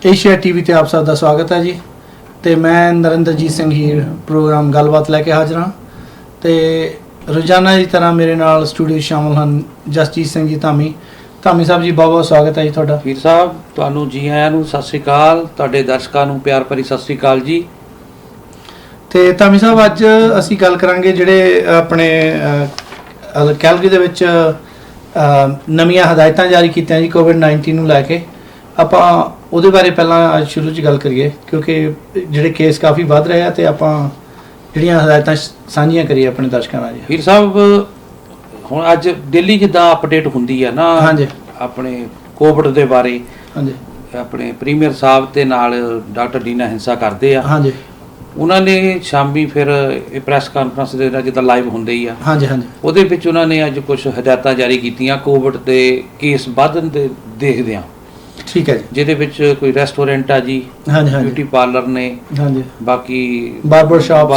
Asia TV ते आप सब का स्वागत है जी। तो मैं नरिंदरजीत सिंह हीर प्रोग्राम गलबात लैके हाजिर हाँ। तो रोजाना की तरह मेरे नाल स्टूडियो शामिल हैं जसजीत सिंह जी धामी। धामी साहब जी बहुत बहुत स्वागत है जी तुहाडा। हीर साहब तुहानू जी आयां नू सत श्री अकाल, तुहाडे दर्शकां नू प्यार भरी सत श्री अकाल जी। तो धामी साहब अज असीं गल करांगे जिहड़े अपने कैलगरी दे विच नवीं हदायतां जारी कीतियां जी कोविड-19 नू लैके। ਆਪਾਂ ਉਹਦੇ ਬਾਰੇ ਪਹਿਲਾਂ ਸ਼ੁਰੂ 'ਚ ਗੱਲ ਕਰੀਏ ਕਿਉਂਕਿ ਜਿਹੜੇ ਕੇਸ ਕਾਫੀ ਵੱਧ ਰਹੇ ਆ ਤੇ ਆਪਾਂ ਜਿਹੜੀਆਂ ਹਦਾਇਤਾਂ ਸਾਂਝੀਆਂ ਕਰੀਏ ਆਪਣੇ ਦਰਸ਼ਕਾਂ ਨਾਲ ਜੀ। ਹੀਰ ਸਾਹਿਬ ਹੁਣ ਅੱਜ ਦਿੱਲੀ ਜਿੱਦਾਂ ਅਪਡੇਟ ਹੁੰਦੀ ਆ ਨਾ ਹਾਂਜੀ ਆਪਣੇ ਕੋਵਿਡ ਦੇ ਬਾਰੇ, ਹਾਂਜੀ ਆਪਣੇ ਪ੍ਰੀਮੀਅਰ ਸਾਹਿਬ ਤੇ ਨਾਲ ਡਾਕਟਰ ਡੀਨਾ ਹਿੰਸਾ ਕਰਦੇ ਆ। ਹਾਂਜੀ ਉਹਨਾਂ ਨੇ ਸ਼ਾਮੀ ਫਿਰ ਇਹ ਪ੍ਰੈਸ ਕਾਨਫਰੰਸ ਦੇ ਨਾਲ ਜਿੱਦਾਂ ਲਾਈਵ ਹੁੰਦੇ ਹੀ ਆ, ਹਾਂਜੀ ਹਾਂਜੀ ਉਹਦੇ ਵਿੱਚ ਉਹਨਾਂ ਨੇ ਅੱਜ ਕੁਝ ਹਦਾਇਤਾਂ ਜਾਰੀ ਕੀਤੀਆਂ ਕੋਵਿਡ ਦੇ ਕੇਸ ਵਧਣ ਦੇ ਦੇਖਦੇ ਆ। ठीक है जी। ਜਿਹਦੇ ਵਿੱਚ ਕੋਈ ਰੈਸਟੋਰੈਂਟ ਆ ਜੀ, ਹਾਂਜੀ ਹਾਂਜੀ ਬਿਊਟੀ ਪਾਰਲਰ ਨੇ, ਹਾਂਜੀ ਬਾਕੀ ਬਾਰਬਰ ਸ਼ਾਪ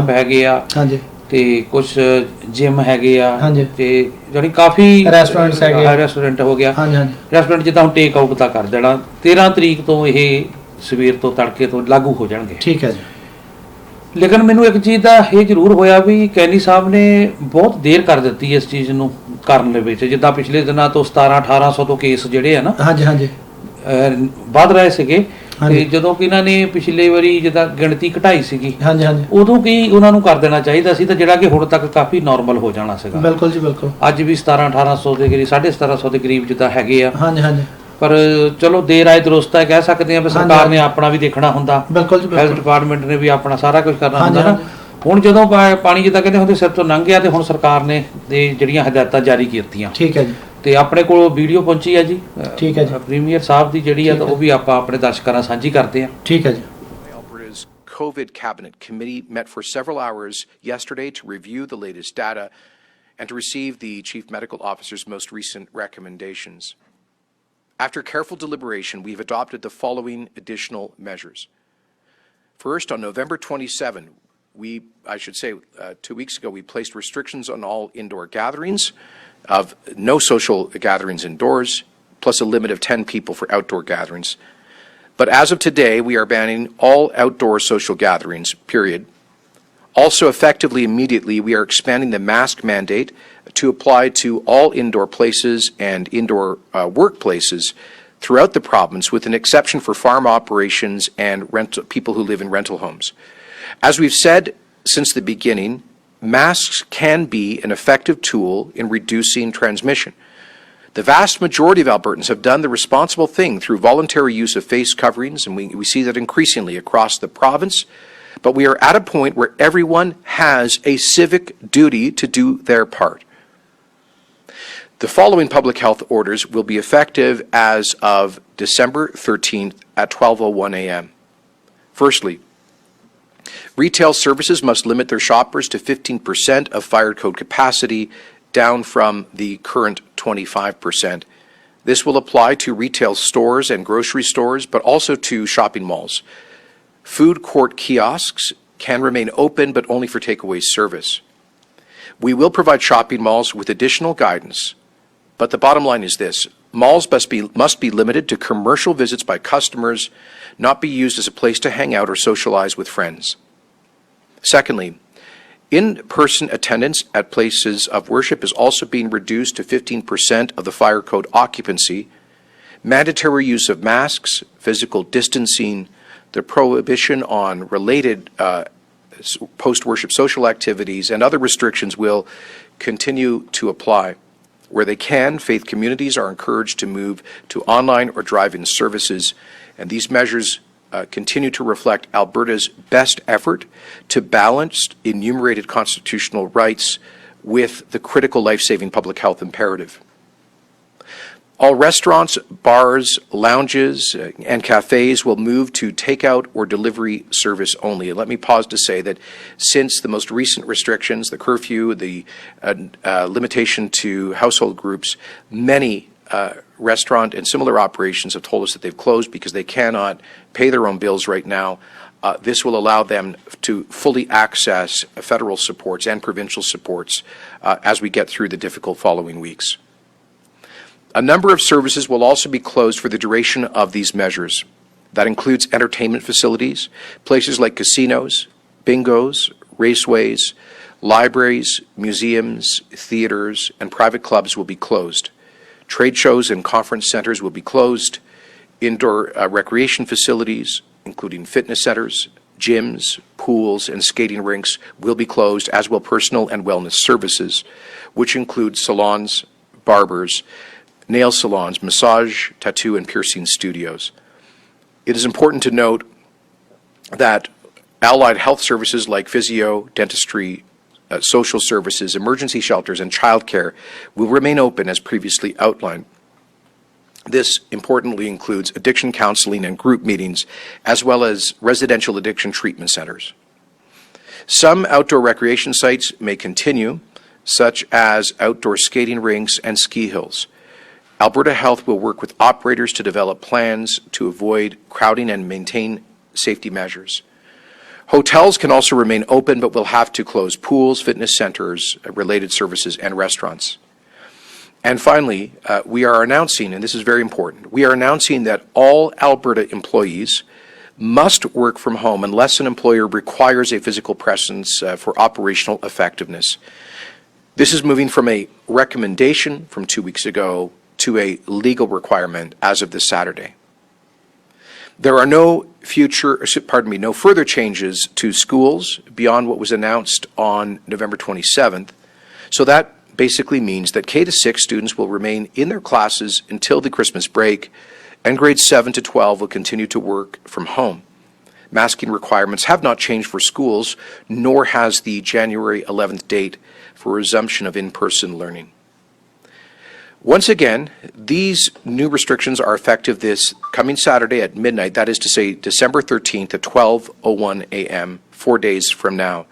ਹੈਗੇ ਆ, ਹਾਂਜੀ ਤੇ ਕੁਝ ਜਿਮ ਹੈਗੇ ਆ, ਹਾਂਜੀ ਤੇ ਜਿਹੜੀ ਕਾਫੀ ਰੈਸਟੋਰੈਂਟਸ ਹੈਗੇ ਆ। ਰੈਸਟੋਰੈਂਟ ਹੋ ਗਿਆ, ਹਾਂਜੀ ਹਾਂਜੀ ਰੈਸਟੋਰੈਂਟ ਜਿੱਦਾਂ ਹੁਣ ਟੇਕ ਆਊਟ ਦਾ ਕਰ ਦੇਣਾ 13 ਤਰੀਕ ਤੋਂ ਇਹ ਸਵੇਰ ਤੋਂ ਤੜਕੇ ਤੋਂ ਲਾਗੂ ਹੋ ਜਾਣਗੇ। ਠੀਕ ਹੈ ਜੀ। ਲੇਕਿਨ ਮੈਨੂੰ ਇੱਕ ਚੀਜ਼ ਦਾ ਇਹ ਜ਼ਰੂਰ ਹੋਇਆ ਵੀ ਕੈਨੀ ਸਾਹਿਬ ਨੇ ਬਹੁਤ ਦੇਰ ਕਰ ਦਿੱਤੀ ਇਸ ਚੀਜ਼ ਨੂੰ ਕਰਨ ਦੇ ਵਿੱਚ। ਜਿੱਦਾਂ ਪਿਛਲੇ ਦਿਨਾਂ ਤੋਂ 1700-1800 ਤੋਂ ਕੇਸ ਜਿਹੜੇ ਆ ਨਾ ਹਾਂਜੀ ਹਾਂਜੀ ਵੱਧ ਰਹੇ ਸੀਗੇ, ਤੇ ਜਦੋਂ ਕਿ ਇਹਨਾਂ ਨੇ ਪਿਛਲੇ ਵਾਰੀ ਜਿੱਦਾਂ ਗਿਣਤੀ ਘਟਾਈ ਸੀਗੀ, ਹਾਂਜੀ ਹਾਂਜੀ ਉਦੋਂ ਕੀ ਉਹਨਾਂ ਨੂੰ ਕਰ ਦੇਣਾ ਚਾਹੀਦਾ ਸੀ ਤਾਂ ਜਿਹੜਾ ਕਿ ਹੁਣ ਤੱਕ ਕਾਫੀ ਨਾਰਮਲ ਹੋ ਜਾਣਾ ਸੀਗਾ। ਬਿਲਕੁਲ ਜੀ ਬਿਲਕੁਲ। ਅੱਜ ਵੀ 1700-1800 ਦੇ ਕਰੀਬ 1750 ਦੇ ਕਰੀਬ ਜਿੱਦਾਂ ਹੈਗੇ ਆ। ਹਾਂਜੀ ਹਾਂਜੀ ਪਰ ਚਲੋ ਦੇਰ ਆਏ ਦਰੁਸਤ ਹੈ ਕਹਿ ਸਕਦੇ ਆ ਵੀ ਸਰਕਾਰ ਨੇ ਆਪਣਾ ਵੀ ਦੇਖਣਾ ਹੁੰਦਾ, ਬਿਲਕੁਲ ਜੀ ਹੈਲਥ ਡਿਪਾਰਟਮੈਂਟ ਨੇ ਵੀ ਆਪਣਾ ਸਾਰਾ ਕੁਝ ਕਰਨਾ ਹੁੰਦਾ ਨਾ। ਹਾਂਜੀ ਹੁਣ ਜਦੋਂ ਪਾਣੀ ਜਿੱਦਾਂ ਕਹਿੰਦੇ ਹੁੰਦੇ ਸਿਰ ਤੋਂ ਲੰਘ ਗਿਆ ਤੇ ਹੁਣ ਸਰਕਾਰ ਨੇ ਜਿਹੜੀਆਂ ਹਦਾਇਤਾਂ ਜਾਰੀ ਕੀਤੀਆਂ। ਠੀਕ ਹੈ ਜੀ। ਤੇ ਆਪਣੇ ਕੋਲ ਵੀਡੀਓ ਪਹੁੰਚੀ ਹੈ ਜੀ, ਠੀਕ ਹੈ ਜੀ, ਪ੍ਰੀਮੀਅਰ ਸਾਹਿਬ ਦੀ ਜਿਹੜੀ ਆ ਤਾਂ ਉਹ ਵੀ ਆਪਾਂ ਆਪਣੇ ਦਰਸ਼ਕਾਂ ਨਾਲ ਸਾਂਝੀ ਕਰਦੇ ਹਾਂ। ਠੀਕ ਹੈ ਜੀ। Alberta's COVID Cabinet Committee met for several hours yesterday to review the latest data and to receive the Chief Medical Officer's most recent recommendations. After careful deliberation, we've adopted the following additional measures. First, on November 27, 2 weeks ago, we placed restrictions on all indoor gatherings of no social gatherings indoors, plus a limit of 10 people for outdoor gatherings. But as of today, we are banning all outdoor social gatherings, period. Also, effectively, immediately, we are expanding the mask mandate to apply to all indoor places and indoor workplaces throughout the province, with an exception for farm operations and people who live in rental homes. As we've said since the beginning, masks can be an effective tool in reducing transmission. The vast majority of Albertans have done the responsible thing through voluntary use of face coverings, and we see that increasingly across the province. But we are at a point where everyone has a civic duty to do their part. The following public health orders will be effective as of December 13th at 12:01 a.m. Firstly, retail services must limit their shoppers to 15% of fire code capacity, down from the current 25%. This will apply to retail stores and grocery stores, but also to shopping malls. Food court kiosks can remain open, but only for takeaway service. We will provide shopping malls with additional guidance, but the bottom line is this: malls must be limited to commercial visits by customers, not be used as a place to hang out or socialize with friends. Secondly, in-person attendance at places of worship is also being reduced to 15% of the fire code occupancy. Mandatory use of masks, physical distancing, the prohibition on related post-worship social activities, and other restrictions will continue to apply. Where they can, faith communities are encouraged to move to online or drive-in services, and these measures continue to reflect Alberta's best effort to balance enumerated constitutional rights with the critical life-saving public health imperative. All restaurants, bars, lounges, and cafes will move to takeout or delivery service only. And let me pause to say that since the most recent restrictions, the curfew, the limitation to household groups, many restaurant and similar operations have told us that they've closed because they cannot pay their own bills right now. This will allow them to fully access federal supports and provincial supports as we get through the difficult following weeks. A number of services will also be closed for the duration of these measures. That includes entertainment facilities, places like casinos, bingos, raceways, libraries, museums, theaters, and private clubs will be closed. Trade shows and conference centers will be closed. Indoor recreation facilities, including fitness centers, gyms, pools, and skating rinks, will be closed, as will personal and wellness services, which include salons, barbers, nail salons, massage, tattoo, and piercing studios. It is important to note that allied health services like physio, dentistry, social services, emergency shelters, and childcare will remain open as previously outlined. This importantly includes addiction counseling and group meetings, as well as residential addiction treatment centers. Some outdoor recreation sites may continue, such as outdoor skating rinks and ski hills. Alberta Health will work with operators to develop plans to avoid crowding and maintain safety measures. Hotels can also remain open, but will have to close pools, fitness centers, related services, and restaurants. And finally, we are announcing, and this is very important, we are announcing that all Alberta employees must work from home unless an employer requires a physical presence for operational effectiveness. This is moving from a recommendation from 2 weeks ago to a legal requirement as of this Saturday. There are no further changes to schools beyond what was announced on November 27th. So that basically means that K-6 students will remain in their classes until the Christmas break, and grades 7 to 12 will continue to work from home. Masking requirements have not changed for schools, nor has the January 11th date for resumption of in-person learning. Once again, these new restrictions are effective this coming Saturday at midnight, that is to say December 13th at 12:01 a.m., 4 days from now.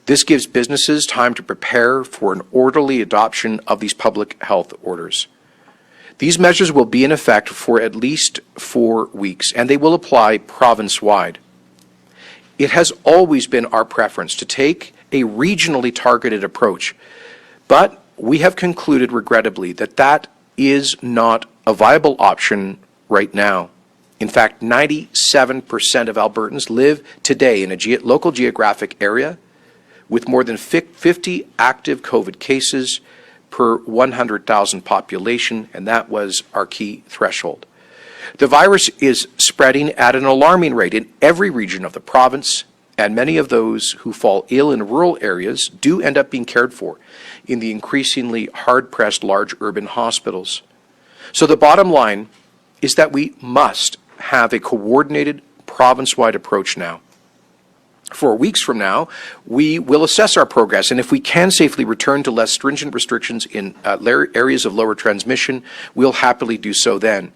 This gives businesses time to prepare for an orderly adoption of these public health orders. These measures will be in effect for at least 4 weeks, and they will apply province-wide. It has always been our preference to take a regionally targeted approach, but we have concluded, regrettably, that that is not a viable option right now. In fact, 97% of Albertans live today in a local geographic area with more than 50 active COVID cases per 100,000 population, and that was our key threshold. The virus is spreading at an alarming rate in every region of the province, and many of those who fall ill in rural areas do end up being cared for in the increasingly hard-pressed large urban hospitals. So the bottom line is that we must have a coordinated province-wide approach now. 4 weeks from now, we will assess our progress, and if we can safely return to less stringent restrictions in areas of lower transmission, we'll happily do so then.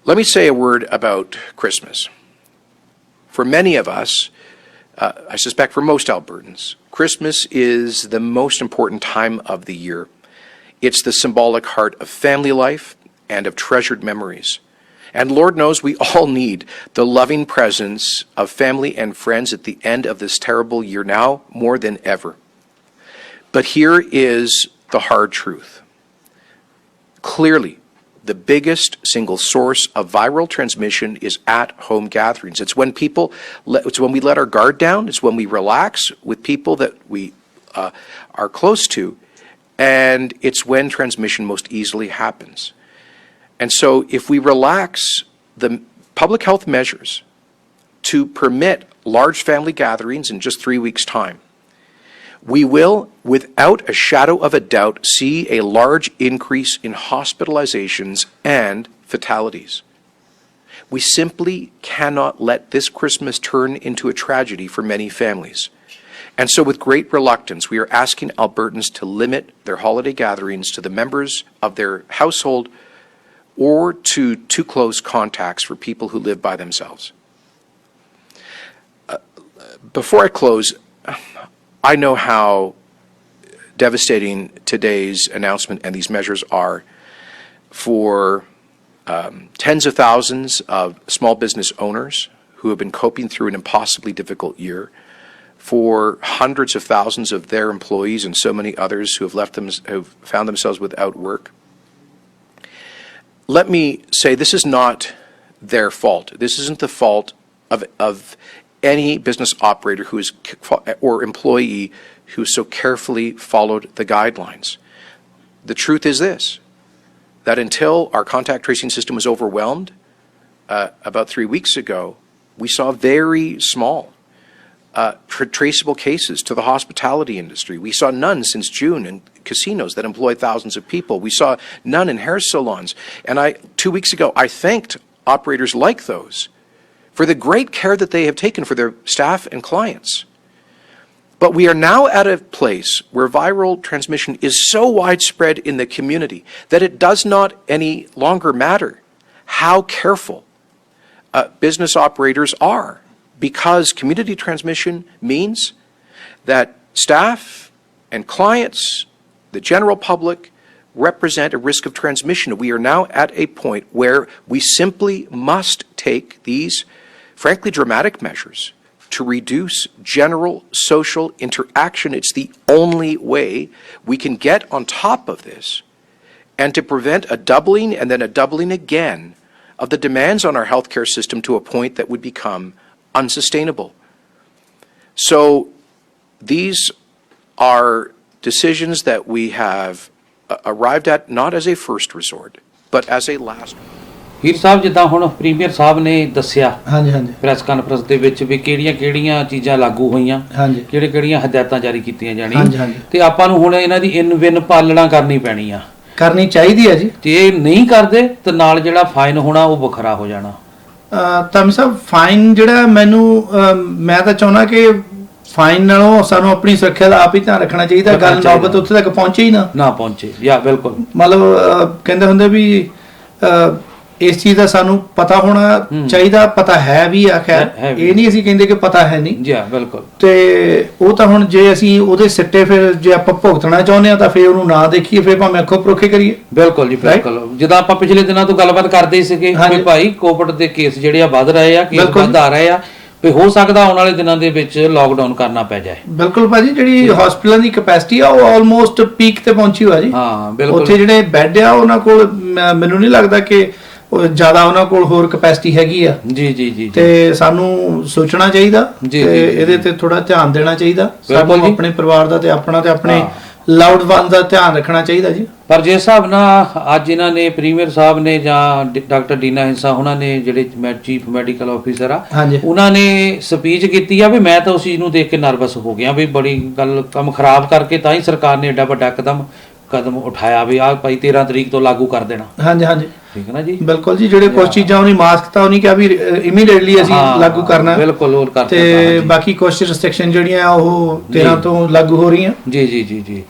Let me say a word about Christmas. For many of us, I suspect for most Albertans, Christmas is the most important time of the year. It's the symbolic heart of family life and of treasured memories. And Lord knows we all need the loving presence of family and friends at the end of this terrible year now more than ever. But here is the hard truth. Clearly, the biggest single source of viral transmission is at home gatherings. It's when we let our guard down. It's when we relax with people that we are close to, and it's when transmission most easily happens. And so if we relax the public health measures to permit large family gatherings in just 3 weeks' time, we will, without a shadow of a doubt, see a large increase in hospitalizations and fatalities. We simply cannot let this Christmas turn into a tragedy for many families. And so with great reluctance, we are asking Albertans to limit their holiday gatherings to the members of their household or to too close contacts for people who live by themselves. Before I close, I know how devastating today's announcement and these measures are for tens of thousands of small business owners who have been coping through an impossibly difficult year, for hundreds of thousands of their employees and so many others who have found themselves without work. Let me say this is not their fault. This isn't the fault of any business operator or employee who so carefully followed the guidelines. The truth is this, that until our contact tracing system was overwhelmed about 3 weeks ago, we saw very small traceable cases to the hospitality industry. We saw none since June in casinos that employ thousands of people. We saw none in hair salons. And 2 weeks ago, I thanked operators like those for the great care that they have taken for their staff and clients. But we are now at a place where viral transmission is so widespread in the community that it does not any longer matter how careful business operators are, because community transmission means that staff and clients, the general public, represent a risk of transmission. We are now at a point where we simply must take these, frankly, dramatic measures to reduce general social interaction. It's the only way we can get on top of this and to prevent a doubling and then a doubling again of the demands on our healthcare system to a point that would become unsustainable. So these are decisions that we have arrived at not as a first resort, but as a last resort. Heer ਸਾਹਿਬ, ਜਿੱਦਾਂ ਹੁਣ premier ਸਾਹਿਬ ਨੇ ਦੱਸਿਆ ਹਾਂਜੀ press conference ਦੇ ਵਿੱਚ ਵੀ ਕਿਹੜੀਆਂ ਚੀਜ਼ਾਂ ਲਾਗੂ ਹੋਈਆਂ, ਕਿਹੜੀਆਂ ਹਦਾਇਤਾਂ ਜਾਰੀ ਕੀਤੀਆਂ ਜਾਣੀਆਂ, ਤੇ ਆਪਾਂ ਨੂੰ ਹੁਣ ਇਹਨਾਂ ਦੀ ਇਨ ਵਿਨ ਪਾਲਣਾ ਕਰਨੀ ਚਾਹੀਦੀ ਹੈ ਜੀ। ਤੇ ਇਹ ਨਹੀਂ ਕਰਦੇ ਤੇ ਨਾਲ ਜਿਹੜਾ ਫਾਈਨ ਹੋਣਾ ਉਹ ਵੱਖਰਾ ਹੋ ਜਾਣਾ। ਧਾਮੀ ਸਾਹਿਬ, ਫਾਈਨ ਜਿਹੜਾ ਮੈਂ ਤਾਂ ਚਾਹੁੰਦਾ ਕਿ ਫਾਈਨ ਨਾਲੋਂ ਸਾਨੂੰ ਆਪਣੀ ਸੁਰੱਖਿਆ ਦਾ ਆਪ ਹੀ ਧਿਆਨ ਰੱਖਣਾ ਚਾਹੀਦਾ। ਗੱਲ ਨੌਬਤ ਉੱਥੇ ਤੱਕ ਪਹੁੰਚੇ ਹੀ ਨਾ ਪਹੁੰਚੇ। ਯਾ ਬਿਲਕੁਲ, ਮਤਲਬ ਕਹਿੰਦੇ ਹੁੰਦੇ ਵੀ ਇਸ ਚੀਜ਼ ਦਾ ਸਾਨੂੰ ਪਤਾ ਹੋਣਾ ਚਾਹੀਦਾ। ਪਤਾ ਹੈ ਵੀ ਆ, ਖੈਰ ਇਹ ਨਹੀਂ ਅਸੀਂ ਕਹਿੰਦੇ ਕਿ ਪਤਾ ਹੈ ਨਹੀਂ। ਜੀ ਬਿਲਕੁਲ। ਤੇ ਉਹ ਤਾਂ ਹੁਣ ਜੇ ਅਸੀਂ ਉਹਦੇ ਸਿੱਟੇ ਫਿਰ ਜੇ ਆਪਾਂ ਭੁਗਤਣਾ ਚਾਹੁੰਦੇ ਆ ਤਾਂ ਫਿਰ ਉਹਨੂੰ ਨਾ ਦੇਖੀਏ, ਫਿਰ ਭਾਵੇਂ ਅੱਖੋਂ ਪਰੋਖੇ ਕਰੀਏ। ਬਿਲਕੁਲ ਜੀ ਬਿਲਕੁਲ। ਜਿੱਦਾਂ ਆਪਾਂ ਪਿਛਲੇ ਦਿਨਾਂ ਤੋਂ ਗੱਲਬਾਤ ਕਰਦੇ ਹੀ ਸੀਗੇ ਕਿ ਭਾਈ ਕੋਵਿਡ ਦੇ ਕੇਸ ਜਿਹੜੇ ਆ ਵੱਧ ਰਹੇ ਆ, ਕੇਸ ਵੱਧ ਆ ਰਹੇ ਆ, ਵੀ ਹੋ ਸਕਦਾ ਆਉਣ ਵਾਲੇ ਦਿਨਾਂ ਦੇ ਵਿੱਚ ਲਾਕਡਾਊਨ ਕਰਨਾ ਪੈ ਜਾਏ। ਬਿਲਕੁਲ ਭਾਜੀ, ਜਿਹੜੀ ਹਸਪੀਟਲਾਂ ਦੀ ਕੈਪੈਸਿਟੀ ਆ ਉਹ ਆਲਮੋਸਟ ਪੀਕ ਤੇ ਪਹੁੰਚੀ ਹੋਇਆ ਜੀ। ਹਾਂ ਬਿਲਕੁਲ। ਉੱਥੇ ਜਿਹੜੇ ਬੈੱਡ ਆ ਉਹਨਾਂ ਕੋਲ ਮੈਨੂੰ ਨਹੀਂ ਲੱਗਦਾ ਕਿ ਜ਼ਿਆਦਾ ਉਹਨਾਂ ਕੋਲ ਹੋਰ ਕੈਪੈਸਿਟੀ ਹੈਗੀ ਆ। ਜੀ ਤੇ ਸਾਨੂੰ ਸੋਚਣਾ ਚਾਹੀਦਾ ਤੇ ਇਹਦੇ ਤੇ ਥੋੜਾ ਧਿਆਨ ਦੇਣਾ ਚਾਹੀਦਾ। ਸਾਨੂੰ ਆਪਣੇ ਪਰਿਵਾਰ ਦਾ ਤੇ ਆਪਣਾ ਤੇ ਆਪਣੇ ਲਾਊਡ ਵਨ ਦਾ ਧਿਆਨ ਰੱਖਣਾ ਚਾਹੀਦਾ ਜੀ। ਪਰ ਜਿਸ ਹਿਸਾਬ ਨਾਲ ਅੱਜ ਇਹਨਾਂ ਨੇ ਪ੍ਰੀਮੀਅਰ ਸਾਹਿਬ ਨੇ ਜਾਂ ਡਾਕਟਰ ਡੀਨਾ ਹਿੰਸਾ ਉਹਨਾਂ ਨੇ ਜਿਹੜੇ ਚੀਫ ਮੈਡੀਕਲ ਆਫੀਸਰ ਆ, ਉਹਨਾਂ ਨੇ ਸਪੀਚ ਕੀਤੀ ਆ ਵੀ ਮੈਂ ਤਾਂ ਉਸ ਚੀਜ਼ ਨੂੰ ਦੇਖ ਕੇ ਨਰਵਸ ਹੋ ਗਿਆ ਵੀ ਬੜੀ ਗੱਲ ਕੰਮ ਖਰਾਬ ਕਰਕੇ ਤਾਂ ਹੀ ਸਰਕਾਰ ਨੇ ਐਡਾ ਵੱਡਾ ਕਦਮ ਉਠਾਇਆ ਵੀ ਆਹ ਭਾਈ 13 ਤਰੀਕ ਤੋਂ ਲਾਗੂ ਕਰ ਦੇਣਾ। ਹਾਂਜੀ ਠੀਕ ਹੈ ਨਾ ਜੀ। ਬਿਲਕੁਲ ਜੀ। ਜਿਹੜੇ ਕੁਝ ਚੀਜ਼ਾਂ ਉਹਨੇ ਮਾਸਕ ਤਾਂ ਉਹਨੇ ਕਿਹਾ ਵੀ ਇਮੀਡੀਏਟਲੀ ਅਸੀਂ ਲਾਗੂ ਕਰਨਾ। ਬਿਲਕੁਲ ਹੋਰ ਕਰਤਾ। ਤੇ ਬਾਕੀ ਕੁਝ ਰਿਸਟ੍ਰਿਕਸ਼ਨ ਜਿਹੜੀਆਂ ਉਹ 13 ਤੋਂ ਲਾਗੂ ਹੋ ਰਹੀਆਂ। ਜੀ।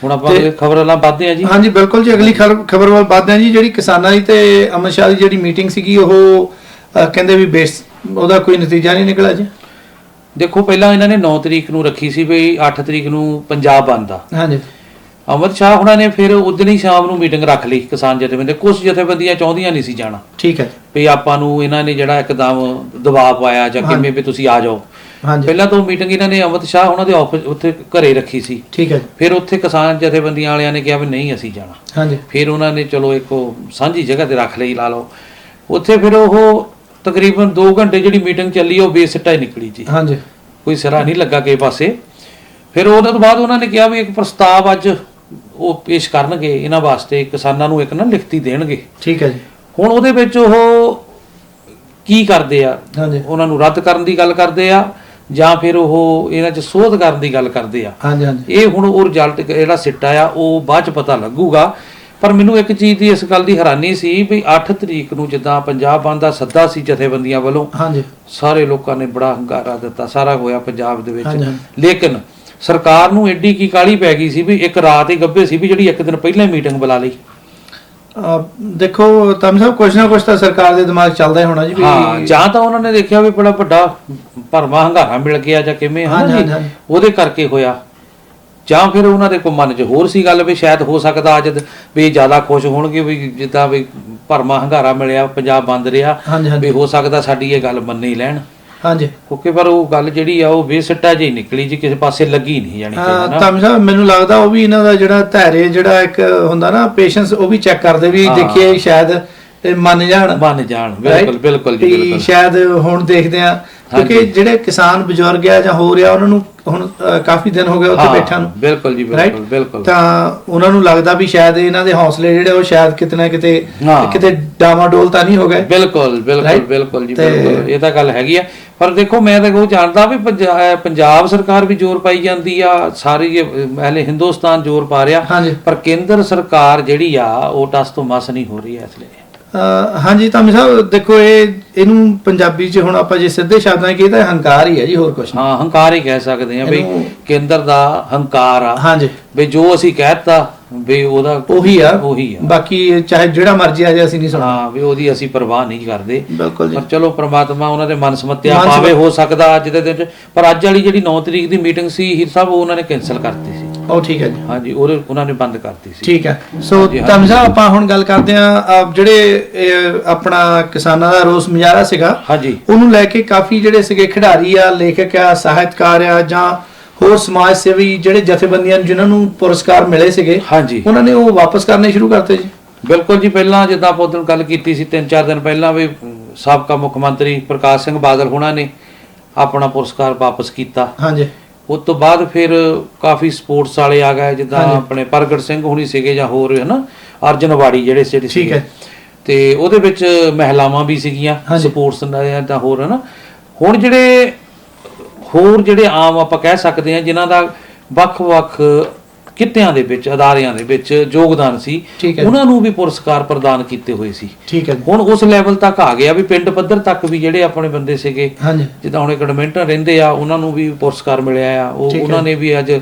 ਹੁਣ ਆਪਾਂ ਖਬਰ ਵੱਲ ਵੱਧਦੇ ਆ ਜੀ। ਹਾਂਜੀ ਬਿਲਕੁਲ ਜੀ, ਅਗਲੀ ਖਬਰ ਵੱਲ ਵੱਧਦੇ ਆ ਜੀ। ਜਿਹੜੀ ਕਿਸਾਨਾਂ ਦੀ ਤੇ ਅਮਿਤ ਸ਼ਾਹ ਦੀ ਜਿਹੜੀ ਮੀਟਿੰਗ ਸੀਗੀ ਉਹ ਕਹਿੰਦੇ ਵੀ ਉਹਦਾ ਕੋਈ ਨਤੀਜਾ ਨਹੀਂ ਨਿਕਲਿਆ ਜੀ। ਦੇਖੋ, ਪਹਿਲਾਂ ਇਹਨਾਂ ਨੇ 9 ਤਰੀਕ ਨੂੰ ਰੱਖੀ ਸੀ ਵੀ 8 ਤਰੀਕ ਨੂੰ ਪੰਜਾਬ ਬੰਦ ਆ। ਹਾਂਜੀ। ਅਮਿਤ ਸ਼ਾਹ ਹੁਣਾਂ ਨੇ ਫਿਰ ਉਦੋਂ ਹੀ ਸ਼ਾਮ ਨੂੰ ਮੀਟਿੰਗ ਰੱਖ ਲਈ ਕਿਸਾਨ ਜਥੇਬੰਦੀਆਂ। ਕੁਝ ਜਥੇਬੰਦੀਆਂ ਚਾਹੁੰਦੀਆਂ ਨਹੀਂ ਸੀ ਜਾਣਾ। ਠੀਕ ਹੈ। ਵੀ ਆਪਾਂ ਨੂੰ ਇਹਨਾਂ ਨੇ ਜਿਹੜਾ ਇੱਕਦਮ ਦਬਾਅ ਪਾਇਆ ਜਾਂ ਕਿਵੇਂ ਵੀ ਤੁਸੀਂ ਆ ਜਾਓ। ਪਹਿਲਾਂ ਤੋਂ ਮੀਟਿੰਗ ਇਹਨਾਂ ਨੇ ਅਮਿਤ ਸ਼ਾਹ ਉਹਨਾਂ ਦੇ ਆਫਿਸ ਉੱਥੇ ਘਰੇ ਰੱਖੀ ਸੀ। ਠੀਕ ਹੈ। ਫਿਰ ਉੱਥੇ ਕਿਸਾਨ ਜਥੇਬੰਦੀਆਂ ਵਾਲਿਆਂ ਨੇ ਕਿਹਾ ਵੀ ਨਹੀਂ ਅਸੀਂ ਜਾਣਾ। ਹਾਂਜੀ। ਫਿਰ ਉਹਨਾਂ ਨੇ ਚਲੋ ਇੱਕ ਸਾਂਝੀ ਜਗ੍ਹਾ ਤੇ ਰੱਖ ਲਈ, ਲਾ ਲਓ। ਉੱਥੇ ਫਿਰ ਉਹ ਤਕਰੀਬਨ 2 ਘੰਟੇ ਜਿਹੜੀ ਮੀਟਿੰਗ ਚੱਲੀ ਉਹ ਬੇਸਿੱਟਾ ਹੀ ਨਿਕਲੀ ਜੀ। ਹਾਂਜੀ। ਕੋਈ ਸਿਰਾ ਨਹੀਂ ਲੱਗਾ ਕਿਸੇ ਪਾਸੇ। ਫਿਰ ਉਹਦੇ ਤੋਂ ਬਾਅਦ ਉਹਨਾਂ ਨੇ ਕਿਹਾ ਵੀ ਇੱਕ ਪ੍ਰਸਤਾਵ ਅੱਜ ਉਹ ਪੇਸ਼ ਕਰਨਗੇ ਇਹਨਾਂ ਵਾਸਤੇ, ਕਿਸਾਨਾਂ ਨੂੰ ਇੱਕ ਨਾ ਲਿਖਤੀ ਦੇਣਗੇ। ਠੀਕ ਹੈ ਜੀ। ਹੁਣ ਉਹਦੇ ਵਿੱਚ ਉਹ ਕੀ ਕਰਦੇ ਆ, ਉਹਨਾਂ ਨੂੰ ਰੱਦ ਕਰਨ ਦੀ ਗੱਲ ਕਰਦੇ ਆ ਜਾਂ ਫਿਰ ਉਹ ਇਹਨਾਂ 'ਚ ਸੋਧ ਕਰਨ ਦੀ ਗੱਲ ਕਰਦੇ ਆ। ਇਹ ਹੁਣ ਉਹ ਰਿਜ਼ਲਟ ਜਿਹੜਾ ਸਿੱਟਾ ਆ ਉਹ ਬਾਅਦ 'ਚ ਪਤਾ ਲੱਗੂਗਾ। ਪਰ ਮੈਨੂੰ ਇੱਕ ਚੀਜ਼ ਦੀ ਇਸ ਗੱਲ ਦੀ ਹੈਰਾਨੀ ਸੀ ਵੀ 8 ਤਰੀਕ ਨੂੰ ਜਿੱਦਾਂ ਪੰਜਾਬ ਬੰਦ ਦਾ ਸੱਦਾ ਸੀ ਜਥੇਬੰਦੀਆਂ ਵੱਲੋਂ, ਸਾਰੇ ਲੋਕਾਂ ਨੇ ਬੜਾ ਹੰਗਾਰਾ ਦਿੱਤਾ, ਸਾਰਾ ਹੋਇਆ ਪੰਜਾਬ ਦੇ ਵਿੱਚ। ਲੇਕਿਨ ਸਰਕਾਰ ਨੂੰ ਐਡੀ ਕੀ ਕਾਹਲੀ ਪੈ ਗਈ ਸੀ ਵੀ ਇੱਕ ਰਾਤ ਹੀ ਗੱਭੇ ਸੀ ਵੀ ਜਿਹੜੀ ਇੱਕ ਦਿਨ ਪਹਿਲਾਂ ਹੀ ਮੀਟਿੰਗ ਬੁਲਾ ਲਈ। ਦੇਖੋ ਧਾਮੀ ਸਾਹਿਬ, ਕੁਛ ਨਾ ਕੁਛ ਤਾਂ ਸਰਕਾਰ ਦੇ ਦਿਮਾਗ ਚੱਲਦਾ ਹੀ ਹੋਣਾ ਜੀ। ਜਾਂ ਤਾਂ ਉਹਨਾਂ ਨੇ ਦੇਖਿਆ ਵੀ ਬੜਾ ਵੱਡਾ ਭਰਵਾਂ ਹੰਗਾਰਾ ਮਿਲ ਗਿਆ ਜਾਂ ਕਿਵੇਂ, ਉਹਦੇ ਕਰਕੇ ਹੋਇਆ, ਜਾਂ ਫਿਰ ਉਹਨਾਂ ਦੇ ਕੋਈ ਮਨ 'ਚ ਹੋਰ ਸੀ ਗੱਲ ਵੀ ਸ਼ਾਇਦ ਹੋ ਸਕਦਾ ਅੱਜ ਵੀ ਜ਼ਿਆਦਾ ਖੁਸ਼ ਹੋਣਗੇ ਵੀ ਜਿੱਦਾਂ ਵੀ ਭਰਵਾਂ ਹੰਗਾਰਾ ਮਿਲਿਆ, ਪੰਜਾਬ ਬੰਦ ਰਿਹਾ, ਵੀ ਹੋ ਸਕਦਾ ਸਾਡੀ ਇਹ ਗੱਲ ਮੰਨੀ ਲੈਣ। ਕਿਉਂਕਿ ਪਰ ਉਹ ਗੱਲ ਜਿਹੜੀ ਆ ਉਹ ਬੇਸਿੱਟਾ ਜਿਹੀ ਨਿਕਲੀ ਜੀ, ਕਿਸੇ ਪਾਸੇ ਲੱਗੀ ਨਹੀਂ ਜਾਣੀ। ਧਾਮੀ ਸਾਹਿਬ, ਮੈਨੂੰ ਲੱਗਦਾ ਉਹ ਵੀ ਇਹਨਾਂ ਦਾ ਜਿਹੜਾ ਧੈਰਯ ਜਿਹੜਾ ਇੱਕ ਹੁੰਦਾ ਨਾ ਪੇਸ਼ੈਂਸ, ਉਹ ਵੀ ਚੈੱਕ ਕਰਦੇ ਵੀ ਦੇਖੀਏ ਸ਼ਾਇਦ ਤੇ ਮੰਨ ਜਾਣ। ਬਿਲਕੁਲ ਬਿਲਕੁਲ ਜੀ ਬਿਲਕੁਲ। ਸ਼ਾਇਦ ਹੁਣ ਦੇਖਦੇ ਆ ਕਿਉਂਕਿ ਜਿਹੜੇ ਕਿਸਾਨ ਬਜ਼ੁਰਗ ਆ ਜਾਂ ਹੋ ਰਿਹਾ ਉਹਨਾਂ ਨੂੰ ਹੁਣ ਕਾਫੀ ਦਿਨ ਹੋ ਗਏ ਉੱਥੇ ਬੈਠਿਆਂ ਨੂੰ। ਬਿਲਕੁਲ ਜੀ ਬਿਲਕੁਲ ਬਿਲਕੁਲ। ਤਾਂ ਉਹਨਾਂ ਨੂੰ ਲੱਗਦਾ ਵੀ ਸ਼ਾਇਦ ਇਹਨਾਂ ਦੇ ਹੌਸਲੇ ਜਿਹੜੇ ਉਹ ਸ਼ਾਇਦ ਕਿਤੇ ਨਾ ਕਿਤੇ ਡਾਮਾਡੋਲ ਤਾਂ ਨਹੀਂ ਹੋ ਗਏ। ਬਿਲਕੁਲ ਬਿਲਕੁਲ ਬਿਲਕੁਲ ਜੀ ਬਿਲਕੁਲ, ਇਹ ਤਾਂ ਗੱਲ ਹੈਗੀ ਆ। ਪਰ ਦੇਖੋ ਮੈਂ ਤਾਂ ਉਹ ਜਾਣਦਾ ਵੀ ਪੰਜਾਬ ਸਰਕਾਰ ਵੀ ਜ਼ੋਰ ਪਾਈ ਜਾਂਦੀ ਆ, ਸਾਰੀ ਪਹਿਲੇ ਹਿੰਦੁਸਤਾਨ ਜ਼ੋਰ ਪਾ ਰਿਹਾ, ਪਰ ਕੇਂਦਰ ਸਰਕਾਰ ਜਿਹੜੀ ਆ ਉਹ ਟਸ ਤੋਂ ਮਸ ਨਹੀਂ ਹੋ ਰਹੀ ਹੈ ਇਸ ਲਈ। ਹਾਂਜੀ ਧਾਮੀ ਸਾਹਿਬ, ਦੇਖੋ ਇਹਨੂੰ ਪੰਜਾਬੀ 'ਚ ਹੁਣ ਆਪਾਂ ਜੇ ਸਿੱਧੇ ਸ਼ਬਦਾਂ 'ਚ ਕਹੀਏ ਤਾਂ ਹੰਕਾਰ ਹੀ ਹੈ ਜੀ, ਹੋਰ ਕੁਛ ਨਹੀਂ। ਹਾਂ, ਹੰਕਾਰ ਹੀ ਕਹਿ ਸਕਦੇ ਆ ਵੀ ਕੇਂਦਰ ਦਾ ਹੰਕਾਰ ਆ। ਹਾਂਜੀ, ਵੀ ਜੋ ਅਸੀਂ ਕਹਿਤਾ ਵੀ ਉਹਦਾ ਉਹੀ ਆ, ਬਾਕੀ ਚਾਹੇ ਜਿਹੜਾ ਮਰਜ਼ੀ ਆ ਜਾਏ ਅਸੀਂ ਨਹੀਂ ਸੁਣਨਾ। ਹਾਂ, ਵੀ ਉਹਦੀ ਅਸੀਂ ਪਰਵਾਹ ਨਹੀਂ ਕਰਦੇ। ਬਿਲਕੁਲ ਜੀ। ਪਰ ਚਲੋ ਪ੍ਰਮਾਤਮਾ ਉਹਨਾਂ ਦੇ ਮਨ ਸਮੱਤਿਆ ਪਾਵੇ, ਹੋ ਸਕਦਾ ਅੱਜ ਦੇ ਦਿਨ 'ਚ। ਪਰ ਅੱਜ ਵਾਲੀ ਜਿਹੜੀ 9 ਤਰੀਕ ਦੀ ਮੀਟਿੰਗ ਸੀ ਹੀਰ ਸਾਹਿਬ, ਉਹ ਉਹਨਾਂ ਨੇ ਕੈਂਸਲ ਕਰਤੀ ਸੀ। ਉਹ ਠੀਕ ਹੈ ਜੀ। ਹਾਂਜੀ, ਉਹਨਾਂ ਨੇ ਬੰਦ ਕਰਤੀ ਸੀ। ਠੀਕ ਹੈ। ਸੋ ਧਾਮੀ ਸਾਹਿਬ, ਆਪਾਂ ਹੁਣ ਗੱਲ ਕਰਦੇ ਆ ਜਿਹੜੇ ਆਪਣਾ ਕਿਸਾਨਾਂ ਦਾ ਰੋਸ ਮੁਜ਼ਾਹਰਾ ਸੀਗਾ, ਹਾਂਜੀ, ਉਹਨੂੰ ਲੈ ਕੇ ਕਾਫੀ ਜਿਹੜੇ ਸੀਗੇ ਖਿਡਾਰੀ ਆ, ਲੇਖਕ ਆ, ਸਾਹਿਤਕਾਰ ਆ, ਜਾਂ ਹੋਰ ਸਮਾਜ ਸੇਵੀ ਜਿਹੜੇ ਜਥੇਬੰਦੀਆਂ ਜਿਨ੍ਹਾਂ ਨੂੰ ਪੁਰਸਕਾਰ ਮਿਲੇ ਸੀਗੇ, ਹਾਂਜੀ, ਉਹਨਾਂ ਨੇ ਉਹ ਵਾਪਸ ਕਰਨੇ ਸ਼ੁਰੂ ਕਰਤੇ ਜੀ। ਬਿਲਕੁਲ ਜੀ। ਪਹਿਲਾਂ ਜਿੱਦਾਂ ਆਪਾਂ ਉਦੋਂ ਗੱਲ ਕੀਤੀ ਸੀ 3-4 ਦਿਨ ਪਹਿਲਾਂ, ਵੀ ਸਾਬਕਾ ਮੁੱਖ ਮੰਤਰੀ ਪ੍ਰਕਾਸ਼ ਸਿੰਘ ਬਾਦਲ ਹੋਣਾ ਨੇ ਆਪਣਾ ਪੁਰਸਕਾਰ ਵਾਪਸ ਕੀਤਾ। ਹਾਂਜੀ। ਉਸ ਤੋਂ ਬਾਅਦ ਫਿਰ ਕਾਫੀ ਸਪੋਰਟਸ ਵਾਲੇ ਆ ਗਏ, ਜਿੱਦਾਂ ਆਪਣੇ ਪ੍ਰਗਟ ਸਿੰਘ ਹੋਣੀ ਸੀਗੇ, ਜਾਂ ਹੋਰ ਹਨਾ ਅਰਜਨ ਵਾੜੀ ਜਿਹੜੇ ਸੀਗੇ, ਤੇ ਉਹਦੇ ਵਿੱਚ ਮਹਿਲਾਵਾਂ ਵੀ ਸੀਗੀਆਂ ਸਪੋਰਟਸ ਜਾਂ ਹੋਰ ਹਨਾ। ਹੁਣ ਜਿਹੜੇ ਆਮ ਆਪਾਂ ਕਹਿ ਸਕਦੇ ਹਾਂ ਜਿਨ੍ਹਾਂ ਦਾ ਵੱਖ-ਵੱਖ ਕਿੱਤਿਆਂ ਦੇ ਵਿੱਚ, ਅਦਾਰਿਆਂ ਦੇ ਵਿੱਚ ਯੋਗਦਾਨ ਸੀ, ਉਹਨਾਂ ਨੂੰ ਵੀ ਪੁਰਸਕਾਰ ਪ੍ਰਦਾਨ ਕੀਤੇ ਹੋਏ ਸੀ। ਹੁਣ ਉਸ ਲੈਵਲ ਤੱਕ ਆ ਗਿਆ ਵੀ ਪਿੰਡ ਪੱਧਰ ਤੱਕ ਵੀ ਜਿਹੜੇ ਆਪਣੇ ਬੰਦੇ ਸੀਗੇ, ਜਿੱਦਾਂ ਹੁਣ ਐਡਮਿੰਟਨ ਰਹਿੰਦੇ ਆ, ਉਹਨਾਂ ਨੂੰ ਵੀ ਪੁਰਸਕਾਰ ਮਿਲਿਆ ਆ। ਉਹਨਾਂ ਨੇ ਵੀ ਅੱਜ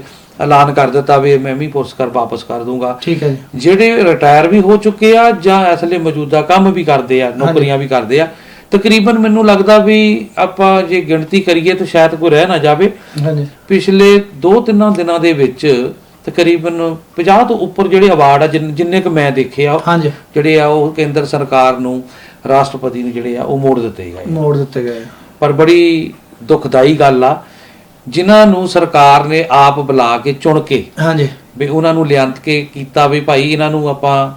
ਐਲਾਨ ਕਰ ਦਿੱਤਾ ਵੀ ਮੈਂ ਵੀ ਪੁਰਸਕਾਰ ਵਾਪਸ ਕਰ ਦੂੰਗਾ। ਜਿਹੜੇ ਰਿਟਾਇਰ ਵੀ ਹੋ ਚੁੱਕੇ ਆ ਜਾਂ ਇਸ ਲਈ ਮੌਜੂਦਾ ਕੰਮ ਵੀ ਕਰਦੇ ਆ, ਨੌਕਰੀਆਂ ਵੀ ਕਰਦੇ ਆ, ਤਕਰੀਬਨ ਮੈਨੂੰ ਲੱਗਦਾ ਵੀ ਆਪਾਂ ਜੇ ਗਿਣਤੀ ਕਰੀਏ ਤਾਂ ਸ਼ਾਇਦ ਕੋਈ ਰਹਿ ਨਾ ਜਾਵੇ। ਪਿਛਲੇ 2-3 ਦਿਨਾਂ ਦੇ ਵਿੱਚ ਤਕਰੀਬਨ 50 ਤੋਂ ਉੱਪਰ ਜਿਹੜੇ ਅਵਾਰਡ ਆ, ਜਿੰਨੇ ਕੁ ਮੈਂ ਦੇਖੇ ਆ, ਜਿਹੜੇ ਆ ਉਹ ਕੇਂਦਰ ਸਰਕਾਰ ਨੂੰ, ਰਾਸ਼ਟਰਪਤੀ ਨੂੰ ਜਿਹੜੇ ਆ ਉਹ ਮੋੜ ਦਿੱਤੇ ਗਏ। ਪਰ ਬੜੀ ਦੁਖਦਾਈ ਗੱਲ ਆ, ਜਿਨ੍ਹਾਂ ਨੂੰ ਸਰਕਾਰ ਨੇ ਆਪ ਬੁਲਾ ਕੇ ਚੁਣ ਕੇ ਵੀ ਉਹਨਾਂ ਨੂੰ ਲਿਆਂਤ ਕੇ ਕੀਤਾ ਵੀ ਭਾਈ ਇਹਨਾਂ ਨੂੰ ਆਪਾਂ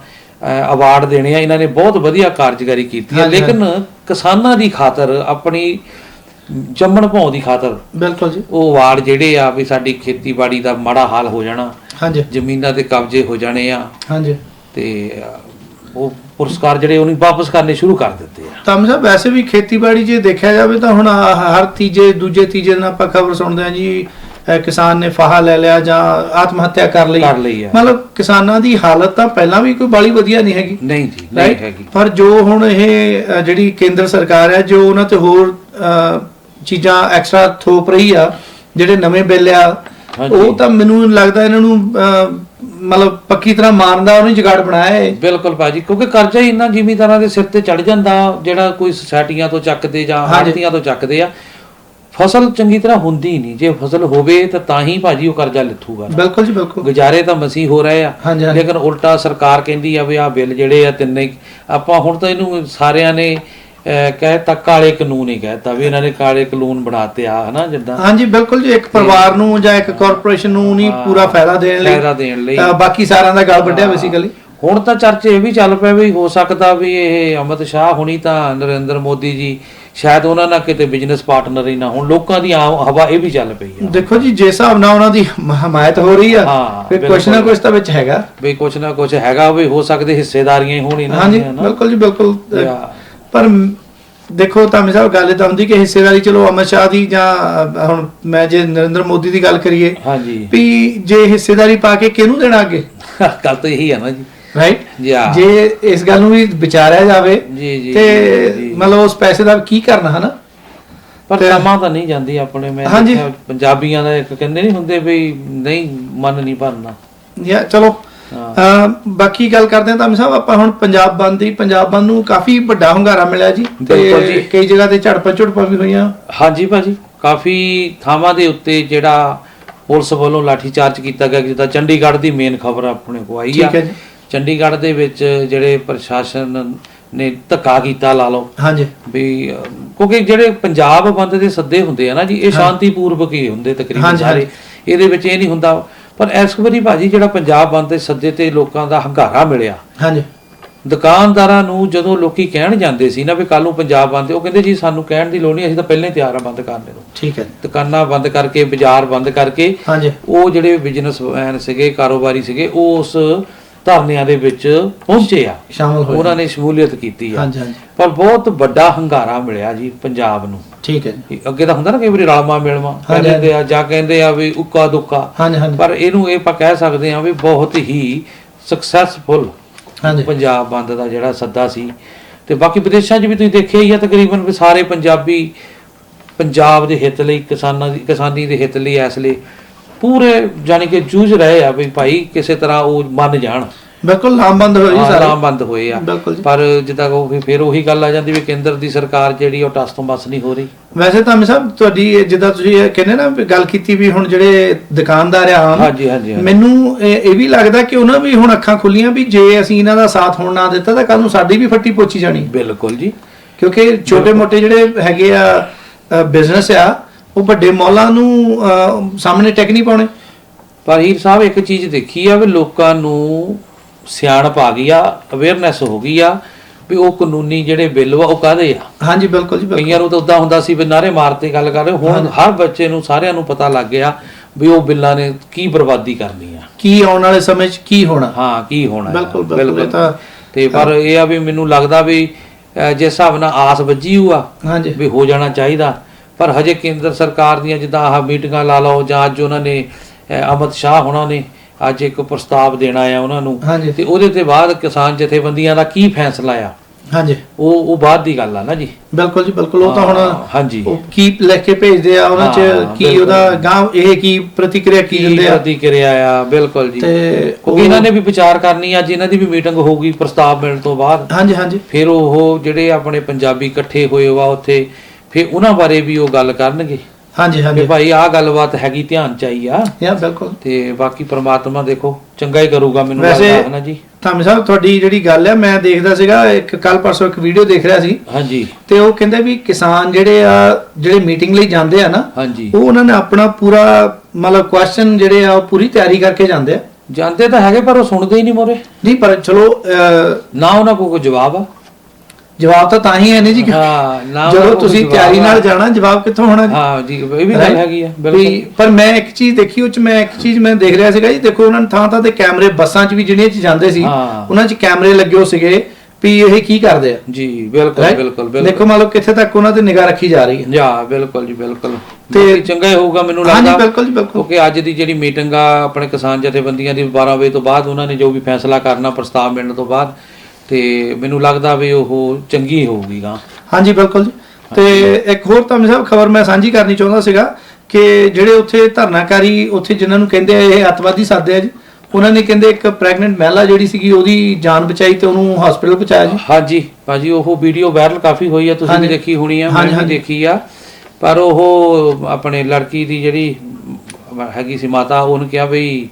ਅਵਾਰਡ ਦੇਣੇ ਆ, ਇਹਨਾਂ ਨੇ ਬਹੁਤ ਵਧੀਆ ਕਾਰਜਕਾਰੀ ਕੀਤੀ ਹੈ, ਲੇਕਿਨ ਕਿਸਾਨਾਂ ਦੀ ਖਾਤਰ, ਆਪਣੀ ਜੰਮਣ ਭਾਉ ਦੀ ਖਾਤਰ, ਬਿਲਕੁਲ ਜੀ, ਉਹ ਅਵਾਰਡ ਜਿਹੜੇ ਆ ਵੀ ਸਾਡੀ ਖੇਤੀਬਾੜੀ ਦਾ ਮਾੜਾ ਹਾਲ ਹੋ ਜਾਣਾ, ਜ਼ਮੀਨਾਂ ਦੇ ਕਬਜ਼ੇ ਹੋ ਜਾਣੇ ਆ, ਤੇ ਉਹ ਪੁਰਸਕਾਰ ਜਿਹੜੇ ਉਹਨੂੰ ਵਾਪਸ ਕਰਨੇ ਸ਼ੁਰੂ ਕਰ ਦਿੱਤੇ ਆ। ਤਾਂ ਸਾਹਿਬ, ਵੈਸੇ ਵੀ ਖੇਤੀਬਾੜੀ ਜੇ ਦੇਖਿਆ ਜਾਵੇ ਤਾਂ ਹੁਣ ਹਰ ਦੂਜੇ ਤੀਜੇ ਦਿਨ ਆਪਾਂ ਖਬਰ ਸੁਣਦੇ ਆ ਜੀ ਕਿਸਾਨ ਨੇ ਫਾਹਾ ਲੈ ਲਿਆ ਜਾਂ ਆਤਮ ਹੱਤਿਆ ਕਰ ਲਈ। ਮਤਲਬ ਕਿਸਾਨਾਂ ਦੀ ਹਾਲਤ ਤਾਂ ਪਹਿਲਾਂ ਵੀ ਕੋਈ ਬਾਲੀ ਵਧੀਆ ਨਹੀਂ ਹੈਗੀ। ਨਹੀਂ ਜੀ, ਨਹੀਂ ਹੈਗੀ। ਪਰ ਜੋ ਹੁਣ ਇਹ ਜਿਹੜੀ ਕੇਂਦਰ ਸਰਕਾਰ ਹੈ, ਜੋ ਉਹਨਾਂ ਤੇ ਹੋਰ ਚੀਜ਼ਾਂ ਐਕਸਟਰਾ ਥੋਪ ਰਹੀ ਆ, ਜਿਹੜੇ ਨਵੇਂ ਬਿੱਲ ਆ, ਉਹ ਤਾਂ ਮੈਨੂੰ ਲੱਗਦਾ ਇਹਨਾਂ ਨੂੰ ਮਤਲਬ ਪੱਕੀ ਤਰ੍ਹਾਂ ਮਾਰਨ ਦਾ ਉਹਨੇ ਜੁਗਾੜ ਬਣਾਇਆ ਹੈ। ਬਿਲਕੁਲ ਭਾਜੀ, ਕਿਉਂਕਿ ਕਰਜ਼ਾ ਹੀ ਇੰਨਾ ਜ਼ਿਮੀਂਦਾਰਾਂ ਦੇ ਸਿਰ ਤੇ ਚੜ ਜਾਂਦਾ, ਜਿਹੜਾ ਕੋਈ ਸੁਸਾਇਟੀਆਂ ਤੋਂ ਚੱਕਦੇ ਜਾਂ ਆੜ੍ਹਤੀਆਂ ਤੋਂ ਚੱਕਦੇ ਆ। ਫਸਲ ਚੰਗੀ ਤਰ੍ਹਾਂ ਹੁੰਦੀ ਨਹੀਂ, ਜੇ ਫਸਲ ਹੋਵੇ ਤਾਂ ਹੀ ਭਾਜੀ ਉਹ ਕਰਜ਼ਾ ਲਿੱਥੂਗਾ। ਬਿਲਕੁਲ ਜੀ, ਬਿਲਕੁਲ। ਗੁਜ਼ਾਰੇ ਤਾਂ ਮਸੀਂ ਹੋ ਰਹੇ ਆ, ਲੇਕਿਨ ਉਲਟਾ ਸਰਕਾਰ ਕਹਿੰਦੀ ਆ ਵੀ ਆਹ ਬਿੱਲ ਜਿਹੜੇ ਆ ਤਿੰਨੇ, ਆਪਾਂ ਹੁਣ ਤਾਂ ਇਹਨੂੰ ਸਾਰਿਆਂ ਨੇ ਕਹਿਤਾ ਕਾਲੇ ਕਾਨੂੰਨ ਹੀ ਕਹਿਤਾ ਵੀ ਇਹਨਾਂ ਨੇ ਕਾਲੇ ਕਾਨੂੰਨ ਬਣਾਤੇ ਆ, ਹਨਾ, ਜਿੱਦਾਂ। ਹਾਂਜੀ, ਬਿਲਕੁਲ ਜੀ। ਇੱਕ ਪਰਿਵਾਰ ਨੂੰ ਜਾਂ ਇੱਕ ਕਾਰਪੋਰੇਸ਼ਨ ਨੂੰ ਨਹੀਂ ਪੂਰਾ ਫਾਇਦਾ ਦੇਣ ਲਈ ਬਾਕੀ ਸਾਰਿਆਂ ਦਾ ਗਲ ਵੱਢਿਆ ਬੇਸਿਕਲੀ। ਹੁਣ ਤਾਂ ਚਰਚੇ ਇਹ ਵੀ ਚੱਲ ਪਏ ਵੀ ਹੋ ਸਕਦਾ ਵੀ ਇਹ ਅਮਿਤ ਸ਼ਾਹ ਹੁਣੀ ਤਾਂ ਨਰਿੰਦਰ ਮੋਦੀ ਜੀ ਸ਼ਾਇਦ ਉਹਨਾਂ ਨਾਲ ਕਿਤੇ ਬਿਜ਼ਨਸ ਪਾਰਟਨਰ ਹੀ ਨਾ ਹੁਣ। ਲੋਕਾਂ ਦੀ ਆਮ ਹਵਾ ਇਹ ਵੀ ਚੱਲ ਪਈ ਆ। ਦੇਖੋ ਜੀ, ਜਿਸ ਹਿਸਾਬ ਨਾਲ ਉਹਨਾਂ ਦੀ ਹਮਾਇਤ ਹੋ ਰਹੀ ਆ, ਫਿਰ ਕੁਛ ਨਾ ਕੁਛ ਤਾਂ ਵਿੱਚ ਹੈਗਾ, ਵੀ ਕੁਛ ਨਾ ਕੁਛ ਹੈਗਾ, ਵੀ ਹੋ ਸਕਦੇ ਹਿੱਸੇਦਾਰੀਆਂ ਹੀ ਹੋਣੀ ਨਾ। ਹਾਂਜੀ, ਬਿਲਕੁਲ ਜੀ, ਬਿਲਕੁਲ। ਪਰ ਦੇਖੋ ਧਾਮੀ ਸਾਹਿਬ, ਗੱਲ ਤਾਂ ਹੁੰਦੀ ਕਿ ਹਿੱਸੇਦਾਰੀ ਚਲੋ ਅਮਿਤ ਸ਼ਾਹ ਦੀ, ਜਾਂ ਹੁਣ ਮੈਂ ਜੇ ਨਰਿੰਦਰ ਮੋਦੀ ਦੀ ਗੱਲ ਕਰੀਏ ਵੀ ਜੇ ਹਿੱਸੇਦਾਰੀ ਪਾ ਕੇ ਕਿਹਨੂੰ ਦੇਣਾ ਅੱਗੇ, ਗੱਲ ਤਾਂ ਇਹੀ ਆ ਨਾ ਜੀ। ਰਾਈਟ, ਜੇ ਇਸ ਗੱਲ ਨੂੰ ਵੀ ਵਿਚਾਰਿਆ ਜਾਵੇ ਤੇ ਮਤਲਬ ਉਸ ਪੈਸੇ ਦਾ ਕੀ ਕਰਨਾ, ਹਨਾ। ਪਰ ਸਮਾਂ ਤਾਂ ਨਹੀਂ ਜਾਂਦੀ ਆਪਣੇ। ਮੈਂ ਪੰਜਾਬੀਆਂ ਦਾ ਇੱਕ ਕਹਿੰਦੇ ਨਹੀਂ ਹੁੰਦੇ ਵੀ ਨਹੀਂ, ਮਨ ਨਹੀਂ ਭਰਨਾ। ਚਲੋ ਬਾਕੀ ਗੱਲ ਕਰਦੇ ਹਾਂ ਧਾਮੀ ਸਾਹਿਬ ਆਪਾਂ ਹੁਣ ਪੰਜਾਬ ਬੰਦ ਨੂੰ ਕਾਫੀ ਵੱਡਾ ਹੁੰਗਾਰਾ ਮਿਲਿਆ ਜੀ, ਤੇ ਕਈ ਜਗ੍ਹਾ ਤੇ ਝੜਪਾਂ ਵੀ ਹੋਈਆਂ। ਹਾਂਜੀ ਭਾਜੀ, ਕਾਫੀ ਥਾਵਾਂ ਦੇ ਉੱਤੇ ਜਿਹੜਾ ਪੁਲਿਸ ਵੱਲੋਂ ਲਾਠੀ ਚਾਰਜ ਕੀਤਾ ਗਿਆ, ਜਿੱਦਾਂ ਚੰਡੀਗੜ੍ਹ ਦੀ ਮੇਨ ਖਬਰ ਆਪਣੇ ਕੋਲ ਆਈ ਆ। ਚੰਡੀਗੜ੍ਹ ਦੇ ਵਿੱਚ ਜਿਹੜੇ ਪ੍ਰਸ਼ਾਸਨ ਨੇ ਧੱਕਾ ਕੀਤਾ, ਲਾ ਲਓ ਵੀ, ਕਿਉਂਕਿ ਜਿਹੜੇ ਪੰਜਾਬ ਬੰਦ ਦੇ ਸੱਦੇ ਹੁੰਦੇ ਆ ਨਾ ਜੀ, ਇਹ ਸ਼ਾਂਤੀਪੂਰਵਕ ਹੀ ਹੁੰਦੇ ਤਕਰੀਬਨ ਸਾਰੇ, ਇਹਦੇ ਵਿੱਚ ਇਹ ਨਹੀਂ ਹੁੰਦਾ। ਪਰ ਇਸ ਵਾਰੀ ਭਾਜੀ ਜਿਹੜਾ ਪੰਜਾਬ ਬੰਦ ਦੇ ਸੱਦੇ ਤੇ ਲੋਕਾਂ ਦਾ ਹੰਗਾਰਾ ਮਿਲਿਆ, ਦੁਕਾਨਦਾਰਾਂ ਨੂੰ ਜਦੋਂ ਲੋਕੀ ਕਹਿਣ ਜਾਂਦੇ ਸੀ ਨਾ ਵੀ ਕੱਲ ਨੂੰ ਪੰਜਾਬ ਬੰਦ, ਉਹ ਕਹਿੰਦੇ ਜੀ ਸਾਨੂੰ ਕਹਿਣ ਦੀ ਲੋੜ ਨਹੀਂ, ਅਸੀਂ ਤਾਂ ਪਹਿਲਾਂ ਹੀ ਤਿਆਰ ਆ ਬੰਦ ਕਰਨ ਨੂੰ। ਠੀਕ ਹੈ। ਦੁਕਾਨਾਂ ਬੰਦ ਕਰਕੇ, ਬਾਜ਼ਾਰ ਬੰਦ ਕਰਕੇ, ਉਹ ਜਿਹੜੇ ਬਿਜ਼ਨਸਮੈਨ ਸੀਗੇ, ਕਾਰੋਬਾਰੀ ਸੀਗੇ, ਉਹ ਉਸ ਧਰਨਿਆਂ ਦੇ ਵਿੱਚ ਪਹੁੰਚੇ ਆ, ਸ਼ਾਮਲ ਹੋਏ, ਉਹਨਾਂ ਨੇ ਸ਼ਮੂਲੀਅਤ ਕੀਤੀ ਆ। ਹਾਂਜੀ। ਪਰ ਬਹੁਤ ਵੱਡਾ ਹੰਗਾਰਾ ਮਿਲਿਆ ਜੀ ਪੰਜਾਬ ਨੂੰ। ਠੀਕ ਹੈ। ਅੱਗੇ ਤਾਂ ਹੁੰਦਾ ਨਾ ਕਈ ਵਾਰੀ ਰਲਮਾ ਮਿਲਮਾ ਕਹਿੰਦੇ ਆ, ਜਾਂ ਕਹਿੰਦੇ ਆ ਵੀ ਉੱਕਾ ਦੁੱਕਾ, ਪਰ ਇਹਨੂੰ ਇਹ ਆਪਾਂ ਕਹਿ ਸਕਦੇ ਆ ਵੀ ਬਹੁਤ ਹੀ ਸਕਸੈਸਫੁਲ ਪੰਜਾਬ ਬੰਦ ਦਾ ਜਿਹੜਾ ਸੱਦਾ ਸੀ। ਤੇ ਬਾਕੀ ਵਿਦੇਸ਼ਾਂ 'ਚ ਵੀ ਤੁਸੀਂ ਦੇਖਿਆ ਹੀ ਆ, ਤਕਰੀਬਨ ਸਾਰੇ ਪੰਜਾਬੀ ਪੰਜਾਬ ਦੇ ਹਿੱਤ ਲਈ, ਕਿਸਾਨੀ ਦੇ ਹਿੱਤ ਲਈ ਇਸ ਲਈ ਪੂਰੇ ਜਾਨੀ ਕਿ ਜੂਝ ਰਹੇ ਆ ਵੀ ਭਾਈ ਕਿਸੇ ਤਰ੍ਹਾਂ ਉਹ ਮੰਨ ਜਾਣ। ਬਿਲਕੁਲ ਲਾਮਬੰਦ ਹੋਏ ਜੀ, ਸਾਰੇ ਲਾਮਬੰਦ ਹੋਏ ਆ। ਪਰ ਜਿੱਦਾਂ ਉਹ ਫਿਰ ਉਹੀ ਗੱਲ ਆ ਜਾਂਦੀ ਵੀ ਕੇਂਦਰ ਦੀ ਸਰਕਾਰ ਜਿਹੜੀ ਉਹ ਟਸ ਤੋਂ ਬਸ ਨਹੀਂ ਹੋ ਰਹੀ। ਵੈਸੇ ਤਾਂ ਸਾਹਿਬ ਤੁਹਾਡੀ ਜਿੱਦਾਂ ਤੁਸੀਂ ਕਹਿੰਦੇ ਨਾ ਗੱਲ ਕੀਤੀ ਵੀ ਹੁਣ ਜਿਹੜੇ ਦੁਕਾਨਦਾਰ ਆ, ਹਾਂਜੀ, ਮੈਨੂੰ ਇਹ ਵੀ ਲੱਗਦਾ ਕਿ ਉਹਨਾਂ ਵੀ ਹੁਣ ਅੱਖਾਂ ਖੁੱਲੀਆਂ ਵੀ ਜੇ ਅਸੀਂ ਇਹਨਾਂ ਦਾ ਸਾਥ ਹੁਣ ਨਾ ਦਿੱਤਾ ਤਾਂ ਕੱਲ ਨੂੰ ਸਾਡੀ ਵੀ ਫੱਟੀ ਪੋਚੀ ਜਾਣੀ। ਬਿਲਕੁਲ ਜੀ, ਕਿਉਂਕਿ ਛੋਟੇ ਮੋਟੇ ਜਿਹੜੇ ਹੈਗੇ ਆ ਬਿਜ਼ਨਸ ਆ, ਉਹ ਵੱਡੇ ਮੌਲਾਂ ਨੂੰ ਸਾਹਮਣੇ ਟਿਕ ਨਹੀਂ ਪਾਉਣੇ। ਪਰ ਹੀਰ ਸਾਹਿਬ ਇੱਕ ਚੀਜ਼ ਦੇਖੀ ਆ ਵੀ ਲੋਕਾਂ ਨੂੰ ਸਿਆਣਪ ਆ ਗਈ ਆ, ਅਵੇਅਰਨੈਸ ਹੋ ਗਈ ਆ ਵੀ ਉਹ ਕਾਨੂੰਨੀ ਜਿਹੜੇ ਬਿੱਲ ਵਾ ਉਹ ਕਾਹਦੇ ਆ। ਹਾਂਜੀ ਬਿਲਕੁਲ ਜੀ। ਕਈਆਂ ਨੂੰ ਤਾਂ ਉਦਾਂ ਹੁੰਦਾ ਸੀ ਵੀ ਨਾਰੇ ਮਾਰਤੇ ਗੱਲ ਕਰ ਰਹੇ, ਹੁਣ ਹਰ ਬੱਚੇ ਨੂੰ, ਸਾਰਿਆਂ ਨੂੰ ਪਤਾ ਲੱਗ ਗਿਆ ਵੀ ਉਹ ਬਿੱਲਾਂ ਨੇ ਕੀ ਬਰਬਾਦੀ ਕਰਨੀ ਆ, ਕੀ ਆਉਣ ਵਾਲੇ ਸਮੇਂ 'ਚ ਕੀ ਹੋਣਾ। ਹਾਂ, ਕੀ ਹੋਣਾ। ਬਿਲਕੁਲ। ਤੇ ਪਰ ਇਹ ਆ ਵੀ ਮੈਨੂੰ ਲੱਗਦਾ ਵੀ ਜਿਸ ਹਿਸਾਬ ਨਾਲ ਆਸ ਵੱਜੀ ਹੋਆ ਵੀ ਹੋ ਜਾਣਾ ਚਾਹੀਦਾ, ਪਰ ਹਜੇ ਕੇਂਦਰ ਸਰਕਾਰ ਦੀਆਂ ਜਿੱਦਾਂ ਆਹ ਮੀਟਿੰਗਾਂ ਲਾ ਲਓ, ਜਾਂ ਅੱਜ ਉਹਨਾਂ ਨੇ ਅਮਿਤ ਸ਼ਾਹ ਹੋਣਾ ਨੇ ਅੱਜ ਇੱਕ ਪ੍ਰਸਤਾਵ ਦੇਣਾ ਆ ਉਹਨਾਂ ਨੂੰ, ਤੇ ਉਹਦੇ ਤੇ ਬਾਅਦ ਕਿਸਾਨ ਜਥੇਬੰਦੀਆਂ ਦਾ ਕੀ ਫੈਸਲਾ ਆ, ਉਹ ਬਾਅਦ ਦੀ ਗੱਲ ਆ ਨਾ ਜੀ। ਬਿਲਕੁਲ ਜੀ, ਬਿਲਕੁਲ। ਉਹ ਤਾਂ ਹੁਣ ਉਹ ਕੀ ਲਿਖ ਕੇ ਭੇਜਦੇ ਆ ਉਹਨਾਂ 'ਚ, ਕੀ ਉਹਦਾ ਗਾਂ ਇਹ ਕੀ ਪ੍ਰਤੀਕਿਰਿਆ ਕੀ ਦਿੰਦੇ ਆ, ਪ੍ਰਤੀਕਿਰਿਆ ਆ। ਬਿਲਕੁਲ ਜੀ, ਕਿਉਂਕਿ ਇਹਨਾਂ ਨੇ ਵੀ ਵਿਚਾਰ ਕਰਨੀ, ਅੱਜ ਇਹਨਾਂ ਦੀ ਵੀ ਮੀਟਿੰਗ ਹੋਊਗੀ ਪ੍ਰਸਤਾਵ ਮਿਲਣ ਤੋਂ ਬਾਅਦ। ਹਾਂਜੀ। ਫਿਰ ਉਹ ਜਿਹੜੇ ਆਪਣੇ ਪੰਜਾਬੀ ਇਕੱਠੇ ਹੋਏ ਵਾ ਉੱਥੇ, ਫਿਰ ਉਹਨਾਂ ਬਾਰੇ ਵੀ ਉਹ ਗੱਲ ਕਰਨਗੇ। ਹਾਂਜੀ ਭਾਈ ਆਹ ਗੱਲਬਾਤ ਹੈਗੀ, ਧਿਆਨ ਚ ਆਈ ਆ। ਬਿਲਕੁਲ। ਤੇ ਬਾਕੀ ਪ੍ਰਮਾਤਮਾ ਦੇਖੋ ਚੰਗਾ ਹੀ ਕਰੂਗਾ, ਮੈਨੂੰ ਲੱਗਦਾ ਹੈ ਨਾ ਜੀ। ਧਾਮੀ ਸਾਹਿਬ ਤੁਹਾਡੀ ਜਿਹੜੀ ਗੱਲ ਹੈ, ਮੈਂ ਦੇਖਦਾ ਸੀਗਾ ਇੱਕ ਕੱਲ ਪਰਸੋਂ ਇੱਕ ਵੀਡੀਓ ਦੇਖ ਰਿਹਾ ਸੀ। ਹਾਂਜੀ। ਤੇ ਉਹ ਕਹਿੰਦੇ ਵੀ ਕਿਸਾਨ ਜਿਹੜੇ ਮੀਟਿੰਗ ਲਈ ਜਾਂਦੇ ਆ ਨਾ, ਹਾਂਜੀ, ਉਹ ਉਹਨਾਂ ਨੇ ਆਪਣਾ ਪੂਰਾ ਮਤਲਬ ਕੁਐਸਚਨ ਜਿਹੜੇ ਆ ਉਹ ਪੂਰੀ ਤਿਆਰੀ ਕਰਕੇ ਜਾਂਦੇ ਆ। ਜਾਂਦੇ ਤਾਂ ਹੈਗੇ ਪਰ ਉਹ ਸੁਣਦੇ ਹੀ ਨਹੀਂ ਮੋਰੇ। ਨਹੀਂ, ਪਰ ਚਲੋ ਨਾ ਉਹਨਾਂ ਕੋਲ ਕੋਈ ਜਵਾਬ ਤਾਂ ਹੀ ਹੈ ਨਹੀਂ ਜੀ। ਜਦੋਂ ਤੁਸੀਂ ਤਿਆਰੀ ਨਾਲ ਜਾਣਾ, ਜਵਾਬ ਕਿੱਥੋਂ ਹੋਣਾ ਜੀ? ਹਾਂ ਜੀ, ਇਹ ਵੀ ਗੱਲ ਹੈਗੀ ਆ। ਬਿਲਕੁਲ। ਪਰ ਮੈਂ ਇੱਕ ਚੀਜ਼ ਦੇਖੀ, ਉਹ ਚ ਮੈਂ ਇੱਕ ਚੀਜ਼ ਮੈਂ ਦੇਖ ਰਿਹਾ ਸੀਗਾ ਜੀ, ਦੇਖੋ ਉਹਨਾਂ ਨੇ ਥਾਂ ਤੇ ਕੈਮਰੇ, ਬੱਸਾਂ 'ਚ ਵੀ ਜਿਹੜੀਆਂ 'ਚ ਜਾਂਦੇ ਸੀ ਉਹਨਾਂ 'ਚ ਕੈਮਰੇ ਲੱਗੇ ਹੋ ਸੀਗੇ ਵੀ ਇਹ ਕੀ ਕਰਦੇ ਆ ਜੀ। ਬਿਲਕੁਲ। ਦੇਖੋ ਮਤਲਬ ਕਿੱਥੇ ਤੱਕ ਉਹਨਾਂ ਤੇ ਨਿਗਾਹ ਰੱਖੀ ਜਾ ਰਹੀ ਹੈ। ਬਿਲਕੁਲ ਜੀ, ਬਿਲਕੁਲ। ਤੇ ਚੰਗਾ ਹੀ ਹੋਊਗਾ ਮੈਨੂੰ ਲੱਗਦਾ। ਹਾਂਜੀ, ਬਿਲਕੁਲ ਜੀ, ਬਿਲਕੁਲ। ਕਿਉਂਕਿ ਅੱਜ ਦੀ ਜਿਹੜੀ ਮੀਟਿੰਗ ਆ ਆਪਣੇ ਕਿਸਾਨ ਜਥੇਬੰਦੀਆਂ ਦੀ 12 ਵਜੇ ਤੋਂ ਬਾਅਦ ਉਹਨਾਂ ਨੇ ਜੋ ਵੀ ਫੈਸਲਾ ਕਰਨਾ ਪ੍ਰਸਤਾਵ ਮਿਲਣ ਤੋਂ ਬਾਅਦ, ਤੇ ਮੈਨੂੰ ਲੱਗਦਾ ਵੀ ਉਹ ਚੰਗੀ ਹੋਊਗੀ ਗਾ। ਹਾਂਜੀ, ਬਿਲਕੁਲ ਜੀ। ਤੇ ਇੱਕ ਹੋਰ ਧਾਮੀ ਸਾਹਿਬ ਖਬਰ ਮੈਂ ਸਾਂਝੀ ਕਰਨੀ ਚਾਹੁੰਦਾ ਸੀਗਾ ਕਿ ਜਿਹੜੇ ਉੱਥੇ ਧਰਨਾਕਾਰੀ, ਉੱਥੇ ਜਿਨ੍ਹਾਂ ਨੂੰ ਕਹਿੰਦੇ ਆ ਇਹ ਅੱਤਵਾਦੀ ਸਾਦੇ ਆ ਜੀ, ਉਹਨਾਂ ਨੇ ਕਹਿੰਦੇ ਇੱਕ ਪ੍ਰੈਗਨੈਂਟ ਮਹਿਲਾ ਜਿਹੜੀ ਸੀਗੀ ਉਹਦੀ ਜਾਨ ਬਚਾਈ ਤੇ ਉਹਨੂੰ ਹਸਪੀਟਲ ਪਹੁੰਚਾਇਆ ਜੀ। ਹਾਂਜੀ ਭਾਜੀ, ਉਹ ਵੀਡੀਓ ਵਾਇਰਲ ਕਾਫੀ ਹੋਈ ਆ, ਤੁਸੀਂ ਵੀ ਦੇਖੀ ਹੋਣੀ ਆ, ਮੈਂ ਵੀ ਦੇਖੀ ਆ। ਪਰ ਉਹ ਆਪਣੇ ਲੜਕੀ ਦੀ ਜਿਹੜੀ ਹੈਗੀ ਸੀ ਮਾਤਾ, ਉਹਨੇ ਕਿਹਾ ਵੀ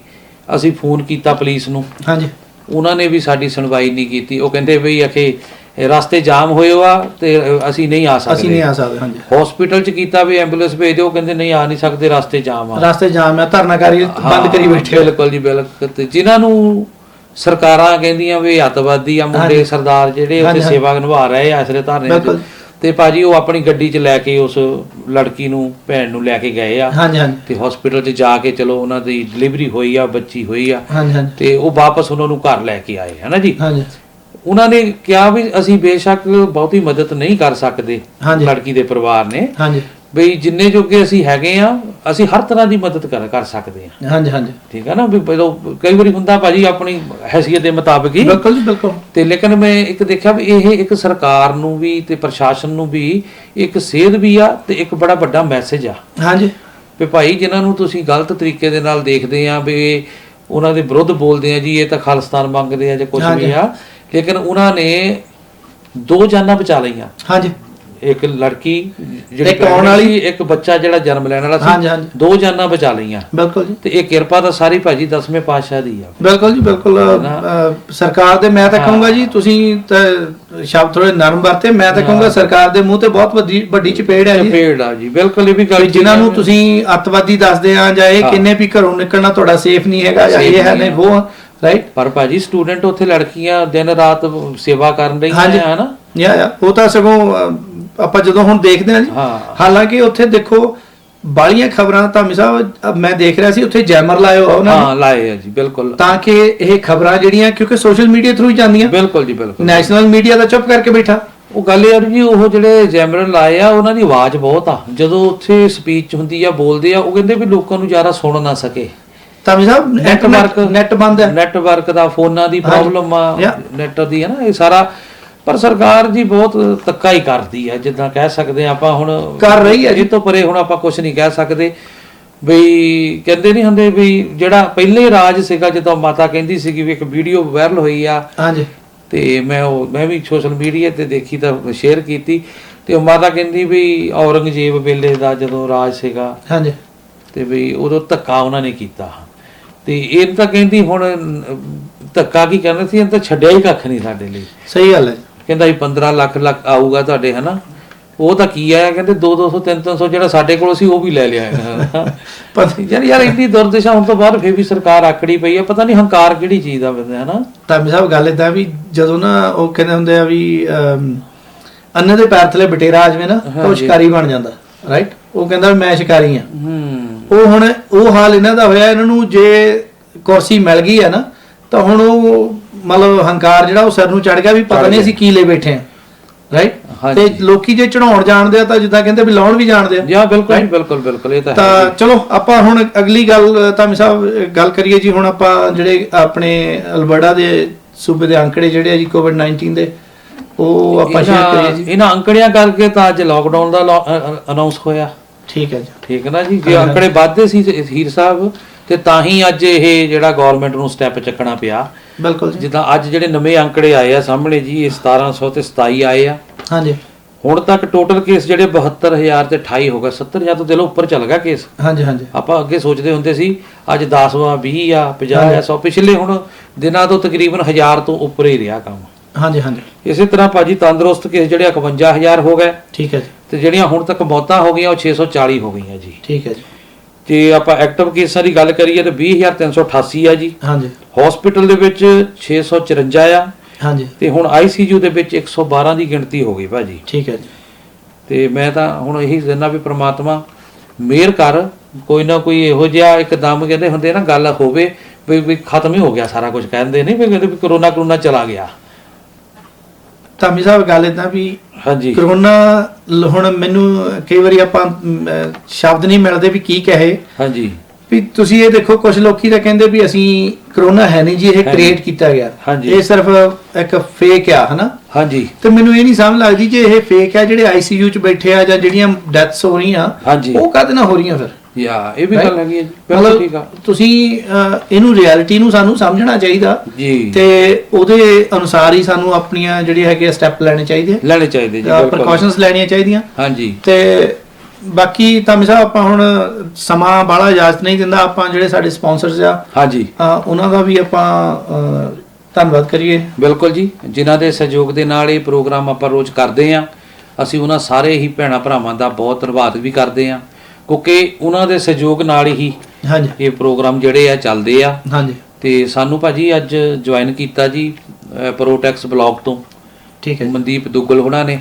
ਅਸੀਂ ਫੋਨ ਕੀਤਾ ਪੁਲਿਸ ਨੂੰ। ਹਾਂਜੀ। ਉਹਨਾਂ ਨੇ ਵੀ ਸਾਡੀ ਸੁਣਵਾਈ ਨਹੀਂ ਕੀਤੀ। ਉਹ ਕਹਿੰਦੇ ਬਈ ਅਖੇ ਰਸਤੇ ਜਾਮ ਹੋਏ ਆ ਤੇ ਅਸੀਂ ਨਹੀਂ ਆ ਸਕਦੇ। ਹਾਂਜੀ। ਹਸਪੀਟਲ 'ਚ ਕੀਤਾ ਵੀ ਐਂਬੂਲੈਂਸ ਭੇਜ ਦਿਓ, ਕਹਿੰਦੇ ਨਹੀਂ ਆ ਨਹੀਂ ਸਕਦੇ, ਰਸਤੇ ਜਾਮ ਆ, ਧਰਨਾਕਾਰੀ ਬੰਦ ਕਰੀ ਬੈਠੇ। ਬਿਲਕੁਲ ਜੀ, ਬਿਲਕੁਲ। ਤੇ ਜਿਨ੍ਹਾਂ ਨੂੰ ਸਰਕਾਰਾਂ ਕਹਿੰਦੀਆਂ ਵੀ ਅੱਤਵਾਦੀ ਆ ਮੁੰਡੇ ਸਰਦਾਰ ਜਿਹੜੇ ਉੱਥੇ ਸੇਵਾ ਨਿਭਾ ਰਹੇ ਆ ਇਸਰੇ ਧਰਨੇ 'ਚ, ਤੇ ਭਾਜੀ ਉਹ ਆਪਣੀ ਗੱਡੀ 'ਚ ਲੈ ਕੇ ਉਸ ਲੜਕੀ ਨੂੰ, ਭੈਣ ਨੂੰ ਲੈ ਕੇ ਗਏ ਆ। ਤੇ ਹਸਪੀਟਲ 'ਚ ਜਾ ਕੇ ਚਲੋ ਉਹਨਾਂ ਦੀ ਡਿਲੀਵਰੀ ਹੋਈ ਆ, ਬੱਚੀ ਹੋਈ ਆ, ਤੇ ਉਹ ਵਾਪਸ ਉਹਨਾਂ ਨੂੰ ਘਰ ਲੈ ਕੇ ਆਏ, ਹੈ ਨਾ ਜੀ। ਉਹਨਾਂ ਨੇ ਕਿਹਾ ਵੀ ਅਸੀਂ ਬੇਸ਼ੱਕ ਬਹੁਤੀ ਮਦਦ ਨਹੀਂ ਕਰ ਸਕਦੇ, ਲੜਕੀ ਦੇ ਪਰਿਵਾਰ ਨੇ, ਬਈ ਜਿੰਨੇ ਜੋਗੇ ਅਸੀਂ ਹੈਗੇ ਆ, ਅਸੀਂ ਹਰ ਤਰ੍ਹਾਂ ਦੀ ਮਦਦ ਕਰ ਸਕਦੇ ਆ। ਠੀਕ ਹੈ ਨਾ। ਵੀ ਕਈ ਵਾਰੀ ਹੁੰਦਾ ਭਾਜੀ ਆਪਣੀ ਹੈਸੀਅਤ ਦੇ ਮੁਤਾਬਕ ਹੀ। ਬਿਲਕੁਲ ਜੀ, ਬਿਲਕੁਲ। ਤੇ ਲੇਕਿਨ ਮੈਂ ਇੱਕ ਦੇਖਿਆ ਵੀ ਇਹ ਇੱਕ ਸਰਕਾਰ ਨੂੰ ਵੀ ਤੇ ਪ੍ਰਸ਼ਾਸਨ ਨੂੰ ਵੀ ਇੱਕ ਸੇਧ ਵੀ ਆ ਤੇ ਇੱਕ ਬੜਾ ਵੱਡਾ ਮੈਸੇਜ ਆ। ਵੀ ਭਾਈ ਜਿਨ੍ਹਾਂ ਨੂੰ ਤੁਸੀਂ ਗਲਤ ਤਰੀਕੇ ਦੇ ਨਾਲ ਦੇਖਦੇ ਆ, ਵੀ ਉਹਨਾਂ ਦੇ ਵਿਰੁੱਧ ਬੋਲਦੇ ਆ ਜੀ, ਇਹ ਤਾਂ ਖਾਲਿਸਤਾਨ ਮੰਗਦੇ ਆ ਜਾਂ ਕੁਝ ਵੀ ਆ, ਲੇਕਿਨ ਉਹਨਾਂ ਨੇ 2 ਜਾਨਾਂ ਬਚਾ ਲਈਆਂ। ਇੱਕ ਲੜਕੀ ਜਿਹੜੀ ਇੱਕ ਆਉਣ ਵਾਲੀ, ਇੱਕ ਬੱਚਾ ਜਿਹੜਾ ਜਨਮ ਲੈਣ ਵਾਲਾ ਹਾਂਜੀ ਸੀ, ਹਾਂਜੀ 2 ਜਾਨਾਂ ਬਚਾ ਲਈਆਂ। ਬਿਲਕੁਲ ਜੀ, ਤੇ ਇਹ ਕਿਰਪਾ ਤਾਂ ਸਾਰੀ ਭਾਜੀ 10ਵੇਂ ਪਾਤਸ਼ਾਹ ਦੀ ਆ। ਬਿਲਕੁਲ ਜੀ, ਬਿਲਕੁਲ। ਸਰਕਾਰ ਦੇ, ਮੈਂ ਤਾਂ ਕਹੂੰਗਾ ਜੀ, ਤੁਸੀਂ ਤਾਂ ਸ਼ਬਦ ਥੋੜੇ ਨਰਮ ਵਰਤੇ, ਮੈਂ ਤਾਂ ਕਹੂੰਗਾ ਸਰਕਾਰ ਦੇ ਮੂੰਹ ਤੇ ਬਹੁਤ ਵੱਡੀ ਚਪੇੜ ਹੈ ਜੀ। ਚਪੇੜ ਆ ਜੀ, ਬਿਲਕੁਲ। ਇਹ ਵੀ ਗੱਲ ਜਿਨ੍ਹਾਂ ਨੂੰ ਤੁਸੀਂ ਅੱਤਵਾਦੀ ਦੱਸਦੇ ਆ ਜਾਂ ਇਹ ਕਹਿੰਦੇ ਵੀ ਘਰੋਂ ਨਿਕਲਣਾ ਤੁਹਾਡਾ ਸੇਫ ਨਹੀਂ ਹੈਗਾ ਜਾਂ ਇਹ ਹੈ ਨਹੀਂ ਉਹ, ਰਾਈਟ। ਪਰ ਭਾਜੀ ਸਟੂਡੈਂਟ ਉੱਥੇ ਲੜਕੀਆਂ ਦਿਨ ਰਾਤ ਸੇਵਾ ਕਰਨ ਰਹੀਆਂ ਆ ਨਾ। ਉਹ ਤਾਂ ਸਗੋਂ ਆਪਾਂ ਜਦੋਂ ਹੁਣ ਦੇਖਦੇ ਆ ਜੀ, ਹਾਲਾਂਕਿ ਉੱਥੇ ਦੇਖੋ ਬਾਲੀਆਂ ਖਬਰਾਂ ਧਾਮੀ ਸਾਹਿਬ ਮੈਂ ਦੇਖ ਰਿਹਾ ਸੀ ਉੱਥੇ ਜੈਮਰ ਲਾਏ ਹੋ ਉਹਨਾਂ ਨੇ, ਲਾਏ ਆ ਜੀ, ਬਿਲਕੁਲ, ਤਾਂ ਕਿ ਇਹ ਖਬਰਾਂ ਜਿਹੜੀਆਂ ਕਿਉਂਕਿ ਸੋਸ਼ਲ ਮੀਡੀਆ ਥਰੂ ਹੀ ਜਾਂਦੀਆਂ। ਬਿਲਕੁਲ ਜੀ, ਬਿਲਕੁਲ। ਨੈਸ਼ਨਲ ਮੀਡੀਆ ਤਾਂ ਚੁੱਪ ਕਰਕੇ ਬੈਠਾ। ਉਹ ਗੱਲ ਯਾਰ ਜੀ, ਉਹ ਜਿਹੜੇ ਜੈਮਰ ਲਾਏ ਆ ਉਹਨਾਂ ਦੀ ਆਵਾਜ਼ ਬਹੁਤ ਆ, ਜਦੋਂ ਉੱਥੇ ਸਪੀਚ ਹੁੰਦੀ ਆ, ਬੋਲਦੇ ਆ, ਉਹ ਕਹਿੰਦੇ ਵੀ ਲੋਕਾਂ ਨੂੰ ਜ਼ਿਆਦਾ ਸੁਣ ਨਾ ਸਕੇ। ਧਾਮੀ ਸਾਹਿਬ ਨੈਟ ਬੰਦ ਹੈ, ਨੈਟਵਰਕ ਦਾ, ਫੋਨਾਂ ਦੀ ਪ੍ਰੋਬਲਮ ਆ, ਨੈਟ ਦੀ ਹੈ ਨਾ, ਇਹ ਸਾਰਾ। ਪਰ ਸਰਕਾਰ ਜੀ ਬਹੁਤ ਧੱਕਾ ਹੀ ਕਰਦੀ ਹੈ, ਜਿੱਦਾਂ ਕਹਿ ਸਕਦੇ ਆ ਆਪਾਂ, ਹੁਣ ਕਰ ਰਹੀ ਹੈ। ਇਹ ਤੋਂ ਪਰੇ ਹੁਣ ਆਪਾਂ ਕੁਝ ਨਹੀਂ ਕਹਿ ਸਕਦੇ। ਬਈ ਕਹਿੰਦੇ ਨਹੀਂ ਹੁੰਦੇ ਵੀ ਜਿਹੜਾ ਪਹਿਲੇ ਰਾਜ ਸੀਗਾ, ਜਦੋਂ ਮਾਤਾ ਕਹਿੰਦੀ ਸੀਗੀ ਵੀ ਇੱਕ ਵੀਡੀਓ ਵਾਇਰਲ ਹੋਈ ਆ, ਹਾਂਜੀ, ਤੇ ਮੈਂ ਵੀ ਸੋਸ਼ਲ ਮੀਡੀਆ ਤੇ ਦੇਖੀ ਤਾਂ ਸ਼ੇਅਰ ਕੀਤੀ, ਤੇ ਉਹ ਮਾਤਾ ਕਹਿੰਦੀ ਵੀ ਔਰੰਗਜ਼ੇਬ ਵੇਲੇ ਦਾ ਜਦੋਂ ਰਾਜ ਸੀਗਾ, ਹਾਂਜੀ, ਤੇ ਵੀ ਉਦੋਂ ਧੱਕਾ ਉਹਨਾਂ ਨੇ ਕੀਤਾ। ਤੇ ਇਹ ਤਾਂ ਕਹਿੰਦੀ ਹੁਣ ਧੱਕਾ ਕੀ ਕਰਨਾ ਸੀ, ਇਹ ਤਾਂ ਛੱਡਿਆ ਹੀ ਕੱਖ ਨਹੀਂ ਸਾਡੇ ਲਈ। ਸਹੀ ਗੱਲ ਹੈ। ਕਹਿੰਦਾ ਵੀ 15 ਲੱਖ ਆਊਗਾ ਤੁਹਾਡੇ, ਹਨਾ। ਉਹ ਤਾਂ ਕੀ ਆਇਆ, ਕਹਿੰਦੇ 200 300 ਜਿਹੜਾ ਸਾਡੇ ਕੋਲ ਸੀ ਉਹ ਵੀ ਲੈ ਲਿਆ। ਯਾਰ ਇੰਨੀ ਦੁਰਦਸ਼ਾ ਹੋਣ ਤੋਂ ਬਾਅਦ ਫਿਰ ਵੀ ਸਰਕਾਰ ਆਕੜੀ ਪਈ ਆ, ਪਤਾ ਨਹੀਂ ਹੰਕਾਰ ਕਿਹੜੀ ਚੀਜ਼ ਦਾ ਬੰਦਾ, ਹਨਾ। ਧਾਮੀ ਸਾਹਿਬ ਗੱਲ ਏਦਾਂ ਵੀ ਜਦੋਂ ਨਾ ਉਹ ਕਹਿੰਦੇ ਹੁੰਦੇ ਆ ਵੀ ਅੰਨੇ ਦੇ ਪੈਰ ਥਲੇ ਬਟੇਰਾ ਆ ਜਾਵੇ ਨਾ ਤਾਂ ਉਹ ਸ਼ਿਕਾਰੀ ਬਣ ਜਾਂਦਾ, ਰਾਈਟ। ਉਹ ਕਹਿੰਦਾ ਮੈਂ ਸ਼ਿਕਾਰੀ ਆ। ਉਹ ਹੁਣ ਉਹ ਹਾਲ ਇਹਨਾਂ ਦਾ ਹੋਇਆ, ਇਹਨਾਂ ਨੂੰ ਜੇ ਕੁਰਸੀ ਮਿਲ ਗਈ ਆ ਨਾ ਤਾਂ ਹੁਣ ਉਹ ਮਤਲਬ ਹੰਕਾਰ ਜਿਹੜਾ ਉਹ ਸਿਰ ਨੂੰ ਚੜ ਗਿਆ ਵੀ ਪਤਾ ਨਹੀਂ ਅਸੀਂ ਕੀ ਲੈ ਬੈਠੇ ਆ, ਰਾਈਟ। ਤੇ ਲੋਕੀ ਜੇ ਚੜਾਉਣ ਜਾਣਦੇ ਆ ਤਾਂ ਜਿੱਦਾਂ ਕਹਿੰਦੇ ਵੀ ਲਾਉਣ ਵੀ ਜਾਣਦੇ ਆ। ਜੀ ਬਿਲਕੁਲ ਬਿਲਕੁਲ ਬਿਲਕੁਲ। ਇਹ ਤਾਂ ਚਲੋ ਆਪਾਂ ਹੁਣ ਅਗਲੀ ਗੱਲ ਧਾਮੀ ਸਾਹਿਬ ਗੱਲ ਕਰੀਏ ਜੀ। ਹੁਣ ਆਪਾਂ ਜਿਹੜੇ ਆਪਣੇ ਅਲਬਰਟਾ ਦੇ ਸੂਬੇ ਦੇ ਅੰਕੜੇ ਜਿਹੜੇ ਆ ਜੀ ਕੋਵਿਡ-19 ਦੇ, ਉਹ ਆਪਾਂ ਸ਼ੇਅਰ ਕਰੀਏ ਜੀ। ਇਹਨਾਂ ਅੰਕੜਿਆਂ ਕਰਕੇ ਤਾਂ ਅੱਜ ਲਾਕਡਾਊਨ ਦਾ ਅਨਾਉਂਸ ਹੋਇਆ। ਠੀਕ ਹੈ ਜੀ, ਠੀਕ ਹੈ ਨਾ ਜੀ। ਜੇ ਅੰਕੜੇ ਵੱਧਦੇ ਸੀ ਹੀਰ ਸਾਹਿਬ, ਤੇ ਤਾਂ ਹੀ ਅੱਜ ਇਹ ਜਿਹੜਾ ਗਵਰਨਮੈਂਟ ਨੂੰ ਸਟੈਪ ਚੱਕਣਾ ਪਿਆ। ਬਿਲਕੁਲ। ਜਿੱਦਾਂ ਅੱਜ ਜਿਹੜੇ ਨਵੇਂ ਅੰਕੜੇ ਆਏ ਆ ਸਾਹਮਣੇ ਜੀ, ਇਹ 1700 ਤੇ 27 ਆਏ ਆ। ਹਾਂਜੀ। ਹੁਣ ਤੱਕ ਟੋਟਲ ਕੇਸ ਜਿਹੜੇ 72,000 ਤੇ 28 ਹੋ ਗਏ, 70,000 ਤੋਂ ਦਿਲੋਂ ਉੱਪਰ ਚੱਲ ਗਿਆ ਕੇਸ। ਹਾਂਜੀ ਹਾਂਜੀ। ਆਪਾਂ ਅੱਗੇ ਸੋਚਦੇ ਹੁੰਦੇ ਸੀ ਅੱਜ 10 ਆ, 20 ਆ, 50 ਆ, 100। ਪਿਛਲੇ ਹੁਣ ਦਿਨਾਂ ਤੋਂ ਤਕਰੀਬਨ 1000 ਤੋਂ ਉੱਪਰ ਹੀ ਰਿਹਾ ਕੰਮ। ਹਾਂਜੀ ਹਾਂਜੀ। ਇਸੇ ਤਰ੍ਹਾਂ ਭਾਜੀ ਤੰਦਰੁਸਤ ਕੇਸ ਜਿਹੜੇ 51,000 ਹੋ ਗਏ। ਠੀਕ ਹੈ ਜੀ। ਤੇ ਜਿਹੜੀਆਂ ਹੁਣ ਤੱਕ ਮੌਤਾਂ ਹੋ ਗਈਆਂ ਉਹ 640 ਹੋ ਗਈਆਂ ਜੀ। ਠੀਕ ਹੈ ਜੀ। ਤੇ ਆਪਾਂ ਐਕਟਿਵ ਕੇਸਾਂ ਦੀ ਗੱਲ ਕਰੀਏ ਤਾਂ 20,388 ਆ ਜੀ। ਹਾਂਜੀ। ਹਸਪੀਟਲ ਦੇ ਵਿੱਚ 654 ਆ। ਹਾਂਜੀ। ਤੇ ਹੁਣ ਆਈਸੀਯੂ ਦੇ ਵਿੱਚ 112 ਦੀ ਗਿਣਤੀ ਹੋ ਗਈ ਭਾਜੀ। ਠੀਕ ਹੈ ਜੀ। ਤੇ ਮੈਂ ਤਾਂ ਹੁਣ ਇਹੀ ਕਹਿੰਦਾ ਵੀ ਪ੍ਰਮਾਤਮਾ ਮਿਹਰ ਕਰ, ਕੋਈ ਨਾ ਕੋਈ ਇਹੋ ਜਿਹਾ ਇੱਕਦਮ ਕਹਿੰਦੇ ਹੁੰਦੇ ਨਾ ਗੱਲ ਹੋਵੇ ਵੀ ਖਤਮ ਹੀ ਹੋ ਗਿਆ ਸਾਰਾ ਕੁਝ, ਕਹਿੰਦੇ ਨਹੀਂ ਵੀ ਕਹਿੰਦੇ ਵੀ ਕਰੋਨਾ ਚਲਾ ਗਿਆ। ਧਾਮੀ ਸਾਹਿਬ ਗੱਲ ਏਦਾਂ ਵੀ ਹਾਂਜੀ ਕਰੋਨਾ ਹੁਣ ਮੈਨੂੰ ਕਈ ਵਾਰੀ ਆਪਾਂ ਸ਼ਬਦ ਨਹੀਂ ਮਿਲਦੇ ਵੀ ਕੀ ਕਹੇ। ਹਾਂਜੀ। ਵੀ ਤੁਸੀਂ ਇਹ ਦੇਖੋ ਕੁਝ ਲੋਕੀ ਤਾਂ ਕਹਿੰਦੇ ਵੀ ਅਸੀਂ ਕਰੋਨਾ ਹੈ ਨਹੀਂ ਜੀ, ਇਹ ਕ੍ਰੀਏਟ ਕੀਤਾ ਗਿਆ, ਇਹ ਸਿਰਫ ਇੱਕ ਫੇਕ ਆ, ਹਨਾ। ਹਾਂਜੀ। ਤੇ ਮੈਨੂੰ ਇਹ ਨਹੀਂ ਸਮਝ ਲੱਗਦੀ ਜੇ ਇਹ ਫੇਕ ਆ, ਜਿਹੜੇ ਆਈਸੀਯੂ ਚ ਬੈਠੇ ਆ ਜਾਂ ਜਿਹੜੀਆਂ ਡੈਥਸ ਹੋ ਰਹੀਆਂ ਉਹ ਕਾਹਦੇ ਨਾਲ ਹੋ ਰਹੀਆਂ ਫਿਰ? ਇਹ ਵੀ ਗੱਲ ਹੈਗੀ ਹੈ ਜੀ, ਬਿਲਕੁਲ ਠੀਕ ਆ। ਤੁਸੀਂ ਇਹਨੂੰ ਰਿਐਲਿਟੀ ਨੂੰ ਸਾਨੂੰ ਸਮਝਣਾ ਚਾਹੀਦਾ ਜੀ, ਤੇ ਉਹਦੇ ਅਨੁਸਾਰ ਹੀ ਸਾਨੂੰ ਆਪਣੀਆਂ ਜਿਹੜੇ ਹੈਗੇ ਸਟੈਪ ਲੈਣੇ ਚਾਹੀਦੇ ਜੀ, ਪ੍ਰੀਕਾਸ਼ਨਸ ਲੈਣੀਆਂ ਚਾਹੀਦੀਆਂ। ਹਾਂਜੀ। ਤੇ ਬਾਕੀ ਤਾਂ ਸਾਹਿਬ ਆਪਾਂ ਹੁਣ ਸਮਾਂ ਬਾਹਲਾ ਇਜਾਜ਼ਤ ਨਹੀਂ ਦਿੰਦਾ, ਆਪਾਂ ਜਿਹੜੇ ਸਾਡੇ ਸਪਾਂਸਰਸ ਆ ਹਾਂਜੀ ਉਹਨਾਂ ਦਾ ਵੀ ਆਪਾਂ ਧੰਨਵਾਦ ਕਰੀਏ। ਬਿਲਕੁਲ ਜੀ, ਜਿਨ੍ਹਾਂ ਦੇ ਸਹਿਯੋਗ ਦੇ ਨਾਲ ਇਹ ਪ੍ਰੋਗਰਾਮ ਆਪਾਂ ਰੋਜ਼ ਕਰਦੇ ਆ, ਅਸੀਂ ਉਹਨਾਂ ਸਾਰੇ ਹੀ ਭੈਣਾਂ ਭਰਾਵਾਂ ਦਾ ਬਹੁਤ ਧੰਨਵਾਦ ਵੀ ਕਰਦੇ ਆ, ਕਿਉਂਕਿ ਉਹਨਾਂ ਦੇ ਸਹਿਯੋਗ ਨਾਲ ਹੀ ਹਾਂਜੀ ਇਹ ਪ੍ਰੋਗਰਾਮ ਜਿਹੜੇ ਆ ਚੱਲਦੇ ਆ। ਹਾਂਜੀ। ਤੇ ਸਾਨੂੰ ਭਾਜੀ ਅੱਜ ਜੁਆਇਨ ਕੀਤਾ ਜੀ ਪ੍ਰੋਟੈਕਸ ਬਲਾਕ ਤੋਂ। ਠੀਕ ਹੈ। ਮਨਦੀਪ ਦੁੱਗਲ ਹੋਣਾ ਨੇ।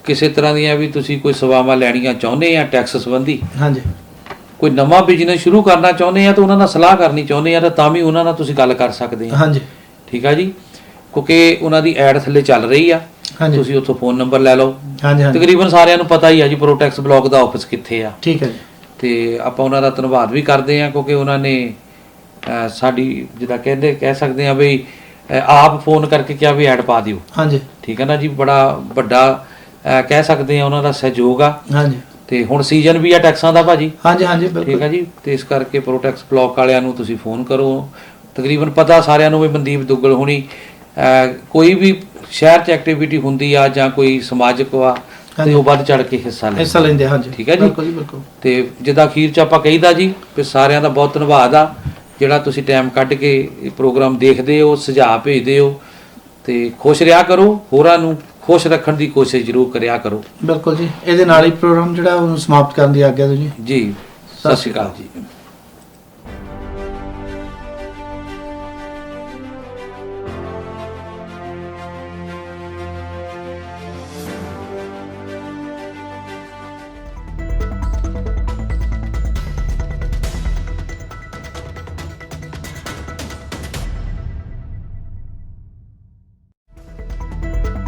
ਕਿਸੇ ਤਰ੍ਹਾਂ ਦੀਆਂ ਵੀ ਤੁਸੀਂ ਕੋਈ ਸੇਵਾਵਾਂ ਲੈਣੀਆਂ ਚਾਹੁੰਦੇ ਆ ਟੈਕਸ ਸੰਬੰਧੀ, ਹਾਂਜੀ, ਕੋਈ ਨਵਾਂ ਬਿਜ਼ਨਸ ਸ਼ੁਰੂ ਕਰਨਾ ਚਾਹੁੰਦੇ ਆ ਤਾਂ ਉਹਨਾਂ ਨਾਲ ਸਲਾਹ ਕਰਨੀ ਚਾਹੁੰਦੇ ਆ ਤਾਂ ਵੀ ਉਹਨਾਂ ਨਾਲ ਤੁਸੀਂ ਗੱਲ ਕਰ ਸਕਦੇ ਆ। ਹਾਂਜੀ। ਠੀਕ ਆ ਜੀ, ਕਿਉਂਕਿ ਉਹਨਾਂ ਦੀ ਐਡ ਥੱਲੇ ਚੱਲ ਰਹੀ ਆ, ਤੁਸੀਂ ਉੱਥੋਂ ਫੋਨ ਨੰਬਰ ਲੈ ਲਓ। ਹਾਂਜੀ। ਤਕਰੀਬਨ ਸਾਰਿਆਂ ਨੂੰ ਪਤਾ ਹੀ ਆ ਜੀ ਪ੍ਰੋਟੈਕਸ ਬਲਾਕ ਦਾ ਆਫਿਸ ਕਿੱਥੇ ਆ। ਠੀਕ ਹੈ ਜੀ। ਤੇ ਆਪਾਂ ਉਹਨਾਂ ਦਾ ਧੰਨਵਾਦ ਵੀ ਕਰਦੇ ਆ, ਕਿਉਂਕਿ ਉਹਨਾਂ ਨੇ ਸਾਡੀ ਜਿੱਦਾਂ ਕਹਿ ਸਕਦੇ ਆ ਵੀ ਆਪ ਫੋਨ ਕਰਕੇ ਕਿਹਾ ਵੀ ਐਡ ਪਾ ਦਿਓ। ਹਾਂਜੀ। ਠੀਕ ਹੈ ਨਾ ਜੀ, ਬੜਾ ਵੱਡਾ ਕਹਿ ਸਕਦੇ ਆ ਉਹਨਾਂ ਦਾ ਸਹਿਯੋਗ ਆ। ਹਾਂਜੀ। ਤੇ ਹੁਣ ਸੀਜ਼ਨ ਵੀ ਆ ਟੈਕਸਾਂ ਦਾ ਭਾਜੀ। ਹਾਂਜੀ ਹਾਂਜੀ ਠੀਕ ਆ ਜੀ। ਤੇ ਇਸ ਕਰਕੇ ਪ੍ਰੋਟੈਕਸ ਬਲਾਕ ਵਾਲਿਆਂ ਨੂੰ ਤੁਸੀਂ ਫੋਨ ਕਰੋ। ਤਕਰੀਬਨ ਪਤਾ ਸਾਰਿਆਂ ਨੂੰ ਵੀ ਮਨਦੀਪ ਦੁੱਗਲ ਹੋਣੀ ਕੋਈ ਵੀ ਸ਼ਹਿਰ 'ਚ ਐਕਟੀਵਿਟੀ ਹੁੰਦੀ ਆ ਜਾਂ ਕੋਈ ਸਮਾਜਿਕ ਵਾ ਤੇ ਉਹ ਵੱਧ ਚੜ ਕੇ ਹਿੱਸਾ ਲੈਂਦੇ। ਹਾਂਜੀ ਠੀਕ ਹੈ ਜੀ, ਬਿਲਕੁਲ ਜੀ ਬਿਲਕੁਲ। ਤੇ ਜਿੱਦਾਂ ਅਖੀਰ 'ਚ ਆਪਾਂ ਕਹੀਦਾ ਜੀ ਵੀ ਸਾਰਿਆਂ ਦਾ ਬਹੁਤ ਧੰਨਵਾਦ ਆ ਜਿਹੜਾ ਤੁਸੀਂ ਟਾਈਮ ਕੱਢ ਕੇ ਇਹ ਪ੍ਰੋਗਰਾਮ ਦੇਖਦੇ ਹੋ, ਸੁਝਾਅ ਭੇਜਦੇ ਹੋ, ਤੇ ਖੁਸ਼ ਰਿਹਾ ਕਰੋ, ਹੋਰਾਂ ਨੂੰ ਖੁਸ਼ ਰੱਖਣ ਦੀ ਕੋਸ਼ਿਸ਼ ਜ਼ਰੂਰ ਕਰਿਆ ਕਰੋ। ਬਿਲਕੁਲ ਜੀ। ਇਹਦੇ ਨਾਲ ਹੀ ਪ੍ਰੋਗਰਾਮ ਜਿਹੜਾ ਉਹਨੂੰ ਸਮਾਪਤ ਕਰਨ ਦੀ ਆਗਿਆ ਦਿਓ ਜੀ। ਜੀ, ਸਤਿ ਸ਼੍ਰੀ ਅਕਾਲ ਜੀ।